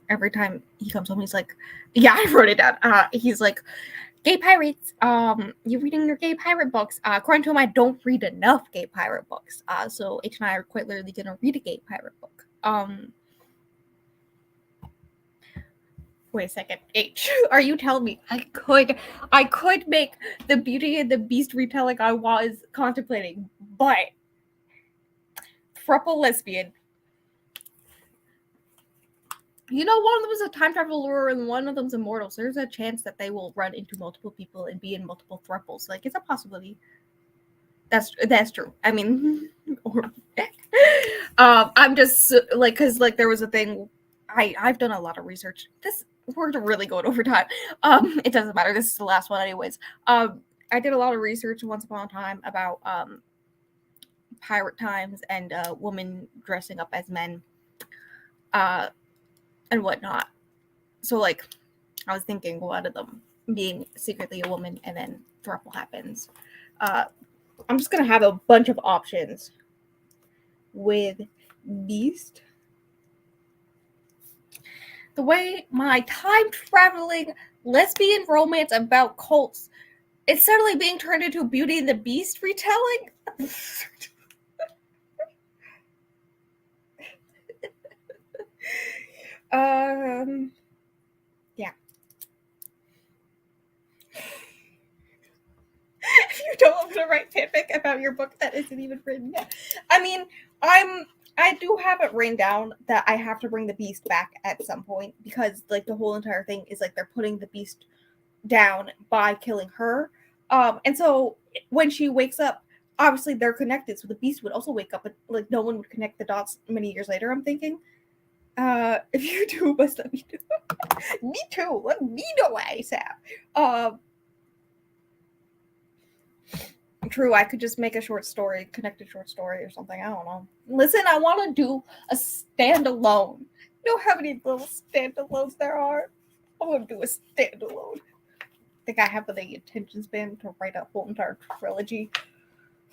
Every time he comes home, he's like, yeah, I wrote it down. He's like, gay pirates, you're reading your gay pirate books. According to him, I don't read enough gay pirate books. So H and I are quite literally going to read a gay pirate book. Wait a second. H, are you telling me I could make the Beauty and the Beast retelling I was contemplating, but throuple lesbian. You know, one of them is a time traveler and one of them's immortal, so there's a chance that they will run into multiple people and be in multiple throuples. Like, it's a possibility. That's true. I mean, I'm just like, because like there was a thing. I've done a lot of research. We're really going over time. It doesn't matter. This is the last one, anyways. I did a lot of research once upon a time about pirate times and women dressing up as men, and whatnot. So like, I was thinking one of them being secretly a woman, and then throuple happens. I'm just gonna have a bunch of options with Beast. The way my time-traveling lesbian romance about cults is suddenly being turned into Beauty and the Beast retelling. Yeah. If you don't want to write fanfic about your book that isn't even written yet. I mean, I do have it written down that I have to bring the Beast back at some point, because like the whole entire thing is like they're putting the Beast down by killing her. And so when she wakes up, obviously they're connected, so the Beast would also wake up, but like no one would connect the dots many years later, I'm thinking. If you do, must let me know. Me too. Let me know ASAP. True, I could just make a short story, connected short story or something. I don't know. Listen, I want to do a standalone. You know how many little standalones there are? I want to do a standalone. I think I have the attention span to write a whole entire trilogy.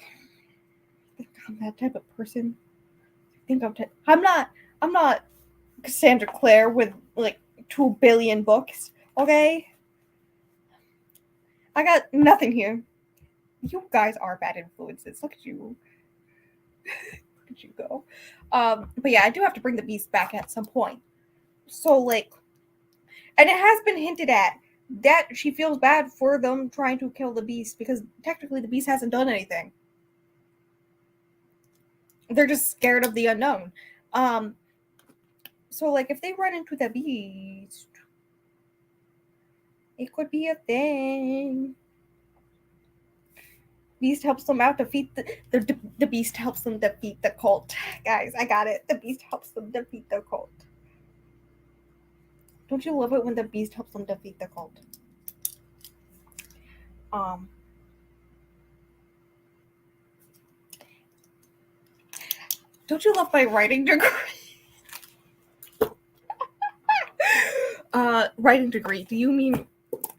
I think I'm that type of person. I think I'm not Cassandra Clare with like 2 billion books. Okay, I got nothing here. You guys are bad influences. Look at you. Look at you go. But yeah, I do have to bring the Beast back at some point. So like, and it has been hinted at that she feels bad for them trying to kill the Beast, because technically the Beast hasn't done anything. They're just scared of the unknown. So like, if they run into the Beast, it could be a thing. Beast helps them out defeat the Beast helps them defeat the cult. Guys, I got it. The Beast helps them defeat the cult. Don't you love it when the Beast helps them defeat the cult? Don't you love my writing degree? Writing degree. Do you mean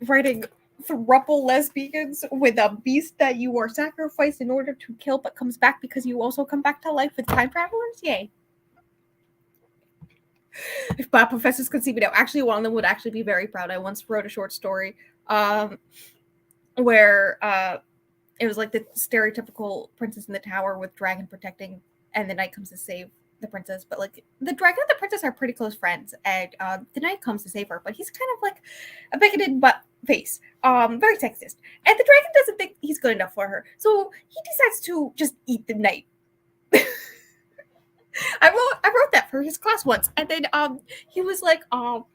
writing throuple lesbians with a beast that you are sacrificed in order to kill, but comes back because you also come back to life with time travelers? Yay. If my professors could see me now, actually one of them would actually be very proud. I once wrote a short story where it was like the stereotypical princess in the tower with dragon protecting, and the knight comes to save the princess, but like the dragon and the princess are pretty close friends, and the knight comes to save her, but he's kind of like a bigoted butt face, very sexist, and the dragon doesn't think he's good enough for her, so he decides to just eat the knight. I wrote that for his class once, and then he was like 10 out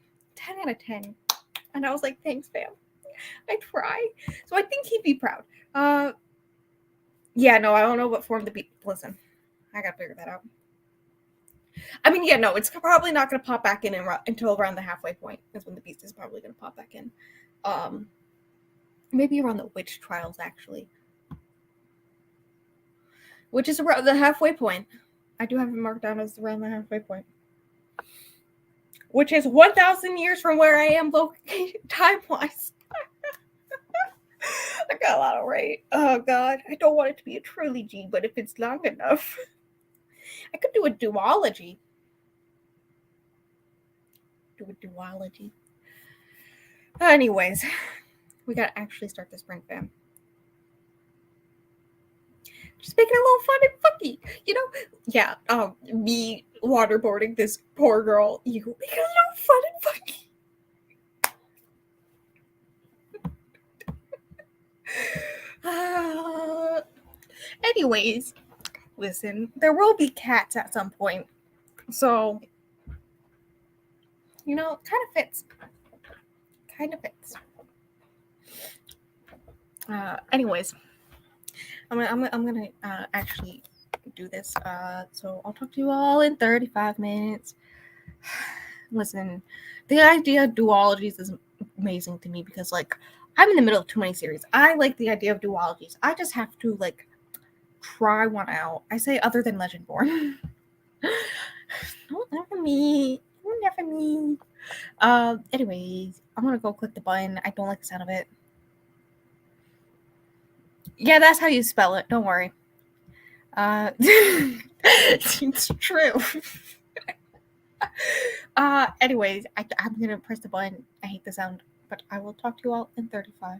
of 10, and I was like, thanks, fam. I try, so I think he'd be proud. Yeah, no, I don't know what form the beast. Listen, I gotta figure that out. I mean, yeah, no, it's probably not gonna pop back in until around the halfway point. That's when the beast is probably gonna pop back in. Maybe around the witch trials, actually, which is around the halfway point. I do have it marked down as around the halfway point, which is 1,000 years from where I am time-wise. I got a lot of right. Oh, God. I don't want it to be a trilogy, but if it's long enough, I could do a duology. Anyways, we gotta actually start this prank, fam. Just making it a little fun and funky, you know? Yeah, me waterboarding this poor girl, you make it a little fun and funky. Anyways, listen, there will be cats at some point, so you know, kind of fits. Anyways, I'm gonna actually do this. So I'll talk to you all in 35 minutes. Listen, the idea of duologies is amazing to me because like I'm in the middle of too many series. I like the idea of duologies. I just have to like try one out. I say other than Legendborn. Don't never me. Anyways, I'm gonna go click the button. I don't like the sound of it. Yeah, that's how you spell it. Don't worry. It's true. Anyways, I'm gonna press the button. I hate the sound, but I will talk to you all in 35.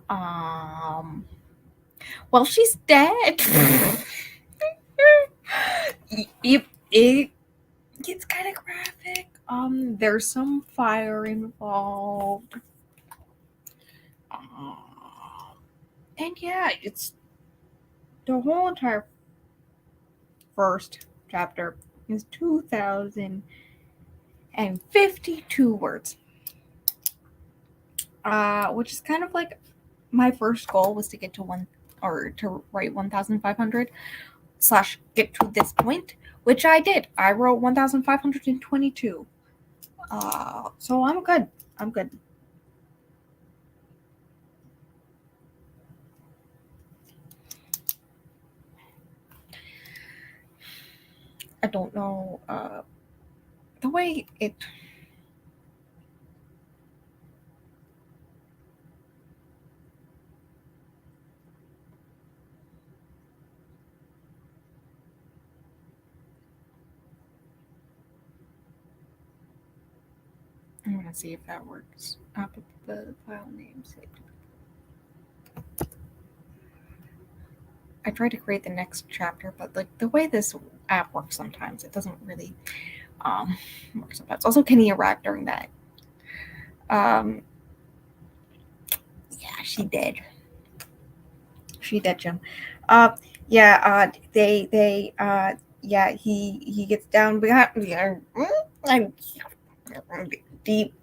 Um, well, she's dead. It gets kind of graphic. There's some fire involved. Um, and yeah, it's the whole entire first chapter is 2,052 words. Which is kind of like my first goal was to get to one or to write 1,500 slash get to this point, which I did. I wrote 1,522. So I'm good. I'm good. I don't know the way it. I'm gonna see if that works. The file name saved. I tried to create the next chapter, but like the way this app works sometimes, it doesn't really work sometimes. Also, Kenny arrived during that. Yeah, she did. She did, Jim. Yeah. Yeah. He gets down behind. Yeah, and deep,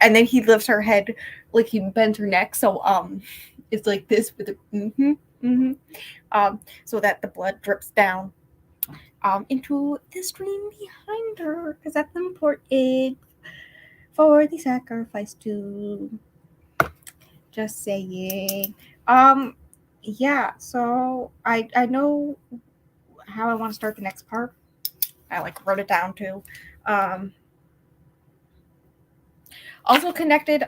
and then he lifts her head, like he bends her neck, so it's like this with so that the blood drips down into the stream behind her, because that's important for the sacrifice too. Just saying. Yeah, so I know how I want to start the next part. I like wrote it down too. Um Also connected,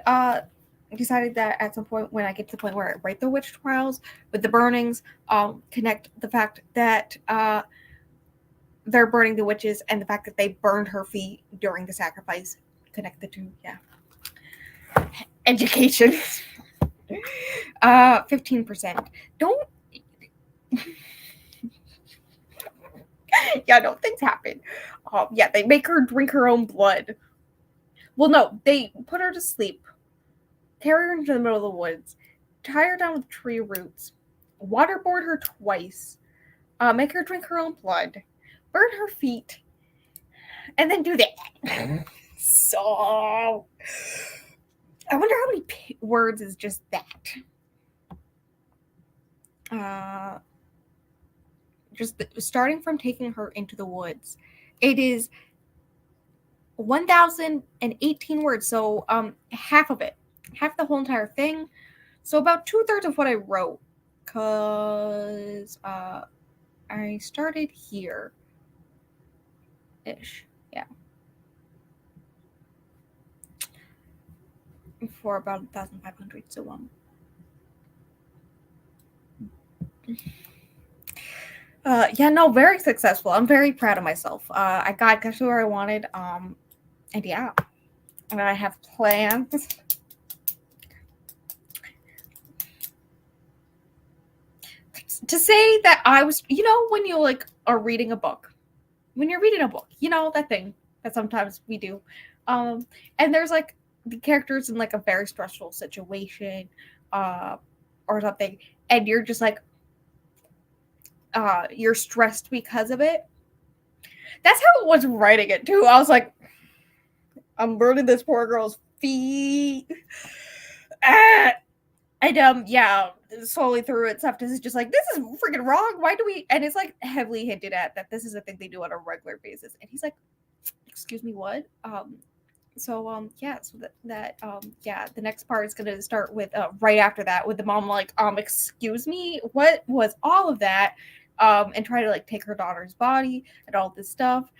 decided that at some point when I get to the point where I write the witch trials with the burnings, connect the fact that they're burning the witches and the fact that they burned her feet during the sacrifice. Connect the two, yeah. Education. 15%. Don't. Yeah, no, things happen. Yeah, they make her drink her own blood. Well, no, they put her to sleep, carry her into the middle of the woods, tie her down with tree roots, waterboard her twice, make her drink her own blood, burn her feet, and then do that. So, I wonder how many words is just that. Just starting from taking her into the woods, it is 1,018 words. So, half of it, half the whole entire thing. So about 2/3 of what I wrote, cause I started here, ish, yeah, for about 1,500. So yeah, no, very successful. I'm very proud of myself. I got to where I wanted. And yeah, and I have plans. To say that I was, when you like are reading a book, when you're reading a book, that thing that sometimes we do, and there's like the characters in like a very stressful situation, or something, and you're just like, you're stressed because of it. That's how it was writing it too. I was like, I'm burning this poor girl's feet. Ah! And yeah, slowly through it, stuff is just like, this is freaking wrong. Why do we? And it's like heavily hinted at that this is a thing they do on a regular basis. And he's like, excuse me, what? Yeah, so yeah, the next part is gonna start with right after that with the mom like, excuse me, what was all of that? And try to like take her daughter's body and all this stuff.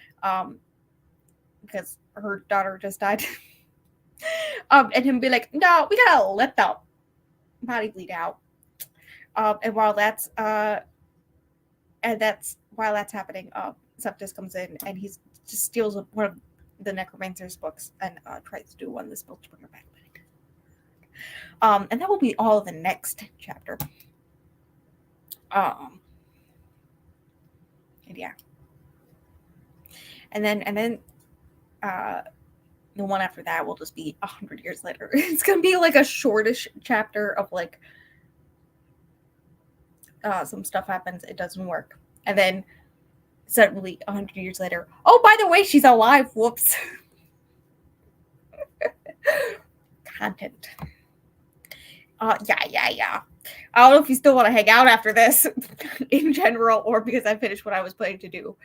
Because her daughter just died. And him be like, no, we gotta let the body bleed out. And while that's happening, Septus comes in and he just steals one of the necromancer's books and tries to do one of the spells to bring her back. And that will be all of the next chapter. And yeah. And then the one after that will just be 100 years later. It's gonna be like a shortish chapter of like some stuff happens, it doesn't work, and then suddenly 100 years later, oh, by the way, she's alive. Whoops. Content. Yeah. I don't know if you still want to hang out after this in general, or because I finished what I was planning to do.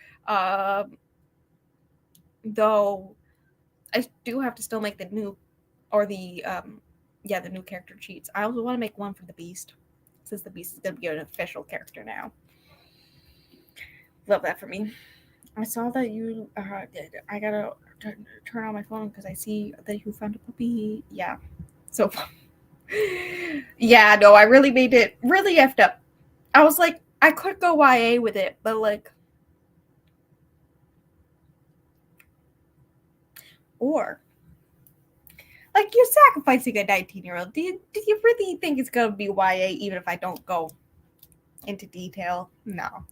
Though I do have to still make the new, or the new character cheats. I also want to make one for the Beast, since the Beast is going to be an official character now. Love that for me. I saw that you I gotta turn on my phone because I see that you found a puppy. Yeah. So yeah, no, I really made it really effed up. I was like, I could go YA with it, but like, or like, you're sacrificing a 19-year-old. Do you really think it's gonna be YA even if I don't go into detail? No.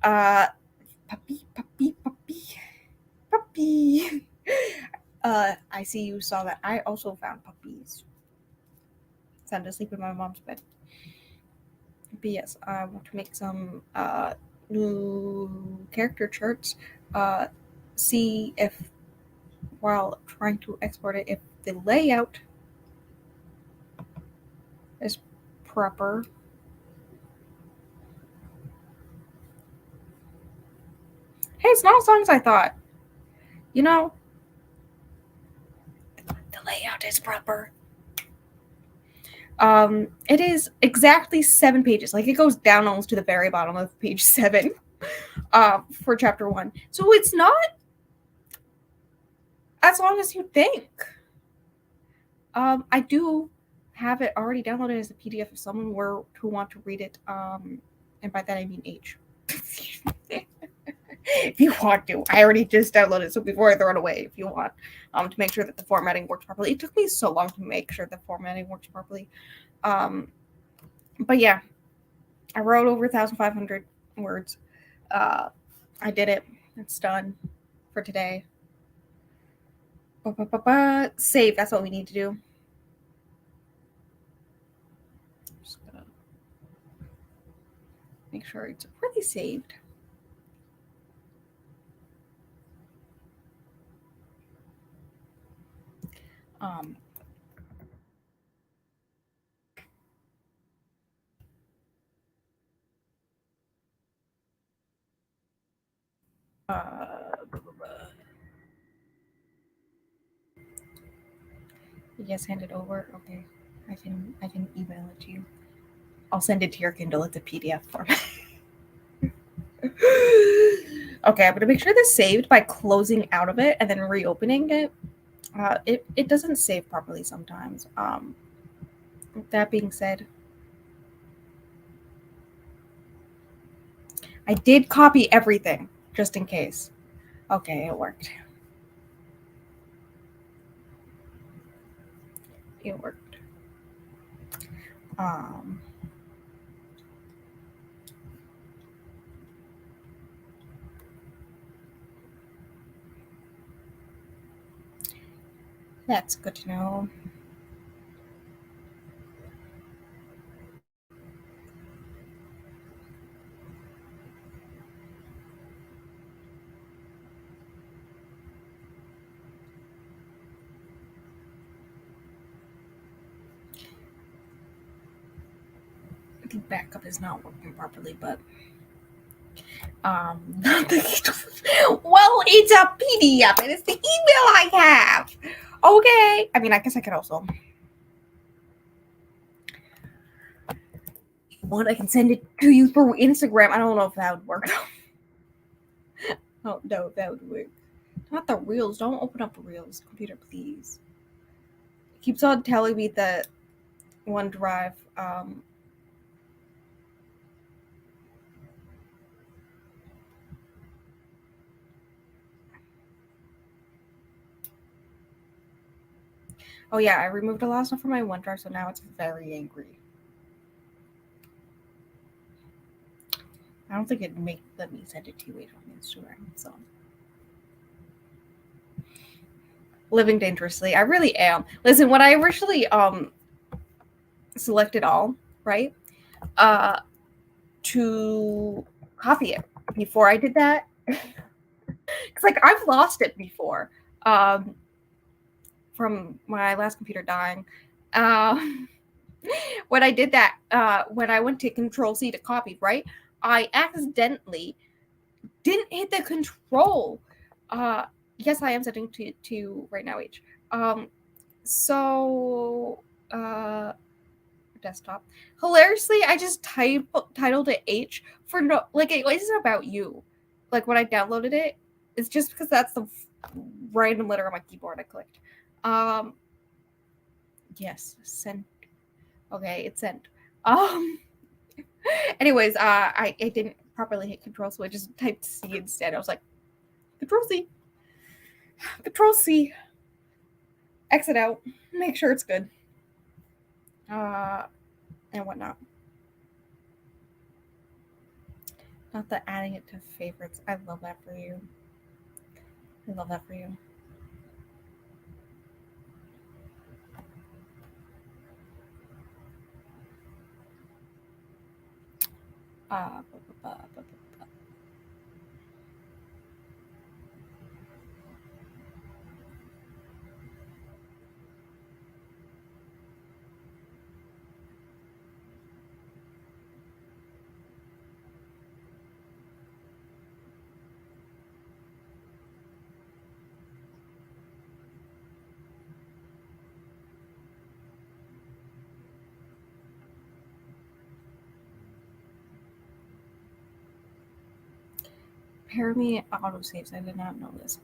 Puppy. I see you saw that. I also found puppies. Time to sleep in my mom's bed. But yes, I want to make some new character charts. See if, while trying to export it, if the layout is proper. Hey, it's not as long as I thought. You know, the layout is proper. It is exactly 7 pages. Like, it goes down almost to the very bottom of page 7 for chapter 1. So it's not as long as you think. I do have it already downloaded as a PDF if someone were to want to read it. And by that I mean H. If you want to. I already just downloaded it, so before I throw it away, if you want, to make sure that the formatting works properly. It took me so long to make sure the formatting works properly. But yeah, I wrote over 1,500 words. I did it. It's done for today. Save. That's what we need to do. Just gonna make sure it's really saved. You just hand it over. Okay, I can email it to you. I'll send it to your Kindle. It's a PDF format. Okay, I'm gonna make sure this saved by closing out of it and then reopening it. It doesn't save properly sometimes. That being said, I did copy everything just in case. Okay, it worked. It worked. That's good to know. The backup is not working properly, but well, it's a PDF and it's the email I have. Okay. I mean, I guess I could also. What, I can send it to you through Instagram. I don't know if that would work. Oh no, that would work. Not the Reels. Don't open up Reels, computer, please. It keeps on telling me that OneDrive. Oh yeah, I removed a lot of stuff from my OneDrive, so now it's very angry. I don't think it'd let me send it to you on Instagram. So living dangerously, I really am. Listen, when I originally selected all, right, to copy it before I did that, because like I've lost it before, from my last computer dying. Um, when I did that, when I went to Control C to copy, right, I accidentally didn't hit the control. Yes, I am setting to right now H. So desktop. Hilariously, I just titled it H for no, like it isn't about you. Like when I downloaded it, it's just because that's the random letter on my keyboard I clicked. Yes, sent. Okay, it's sent. Um. Anyways, I didn't properly hit control, so I just typed C instead. I was like, Control C, Control C, exit out, make sure it's good, and whatnot. Not that adding it to favorites. I love that for you. I love that for you. Uh, Pair me autosaves. I did not know this.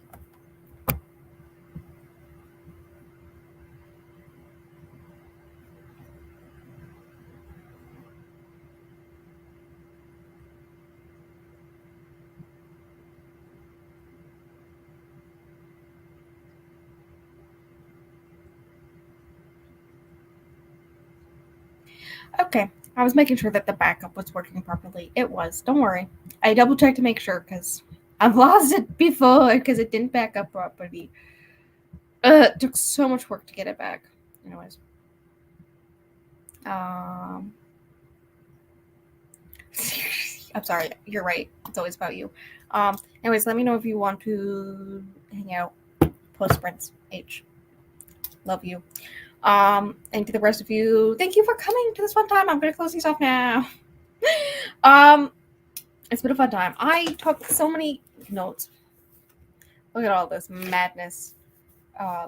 Okay, I was making sure that the backup was working properly. It was. Don't worry. I double checked to make sure because I've lost it before because it didn't back up properly. It took so much work to get it back. Anyways. Um, I'm sorry. You're right. It's always about you. Anyways, let me know if you want to hang out. Post sprints. H. Love you. And to the rest of you, thank you for coming to this fun time. I'm gonna close these off now. It's been a fun time. I took so many notes. Look at all this madness.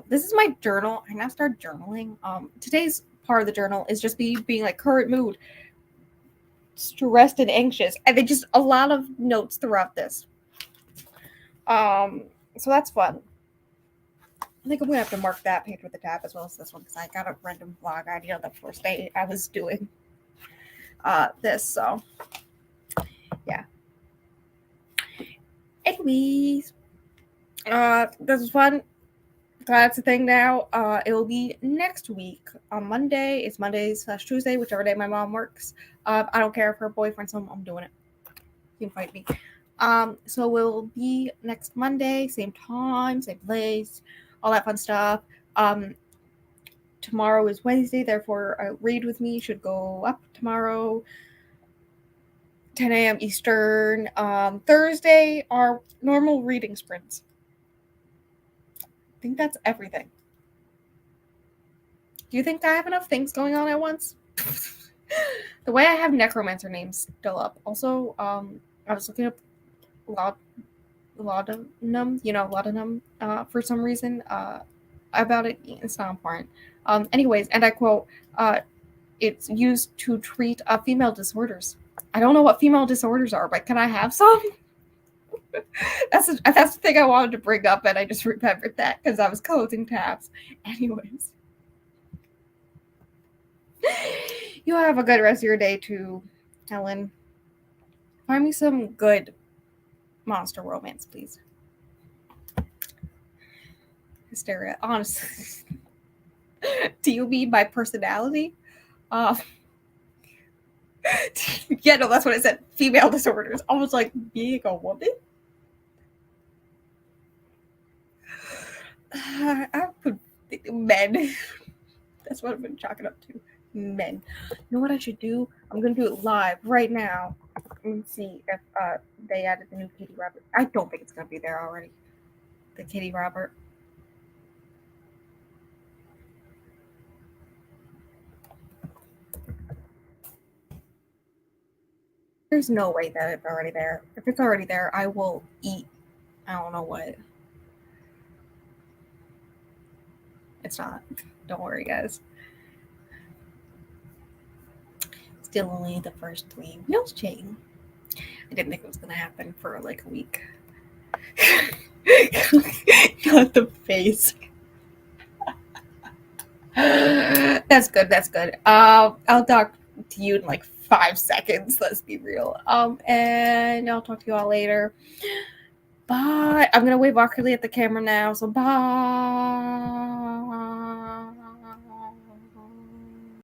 This is my journal. I now start journaling. Today's part of the journal is just being like current mood, stressed and anxious, and then just a lot of notes throughout this. So that's fun. I think I'm gonna have to mark that page with a tab as well as this one because I got a random vlog idea the first day I was doing this. So yeah. Anyways, this was fun. That's the thing now. It will be next week on Monday. It's Monday/Tuesday, whichever day my mom works. I don't care if her boyfriend's home. I'm doing it. You can fight me. So we'll be next Monday, same time, same place, all that fun stuff. Tomorrow is Wednesday, therefore a read with me should go up tomorrow, 10 a.m. Eastern. Thursday are normal reading sprints. I think that's everything. Do you think I have enough things going on at once? The way I have necromancer names still up. Also, I was looking up laudanum, for some reason, about it. It's not important. Anyways, and I quote, it's used to treat female disorders. I don't know what female disorders are, but can I have some? That's the thing I wanted to bring up, and I just remembered that because I was closing tabs. Anyways. You have a good rest of your day too, Helen. Find me some good monster romance, please. Hysteria, honestly. Do you mean my personality? Yeah, no, that's what I said. Female disorders. I was like, being a woman? I put men. That's what I've been chalking up to. Men. You know what I should do? I'm gonna do it live right now and see if they added the new Katie Robert. I don't think it's gonna be there already. The Katie Robert. There's no way that it's already there. If it's already there, I will eat. I don't know what. It's not. Don't worry, guys. Still only the first 3 wheels chain. I didn't think it was gonna happen for like a week. Not the face. That's good. That's good. I'll talk to you in like 5 seconds. Let's be real. And I'll talk to you all later. Bye. I'm gonna wave awkwardly at the camera now. So bye.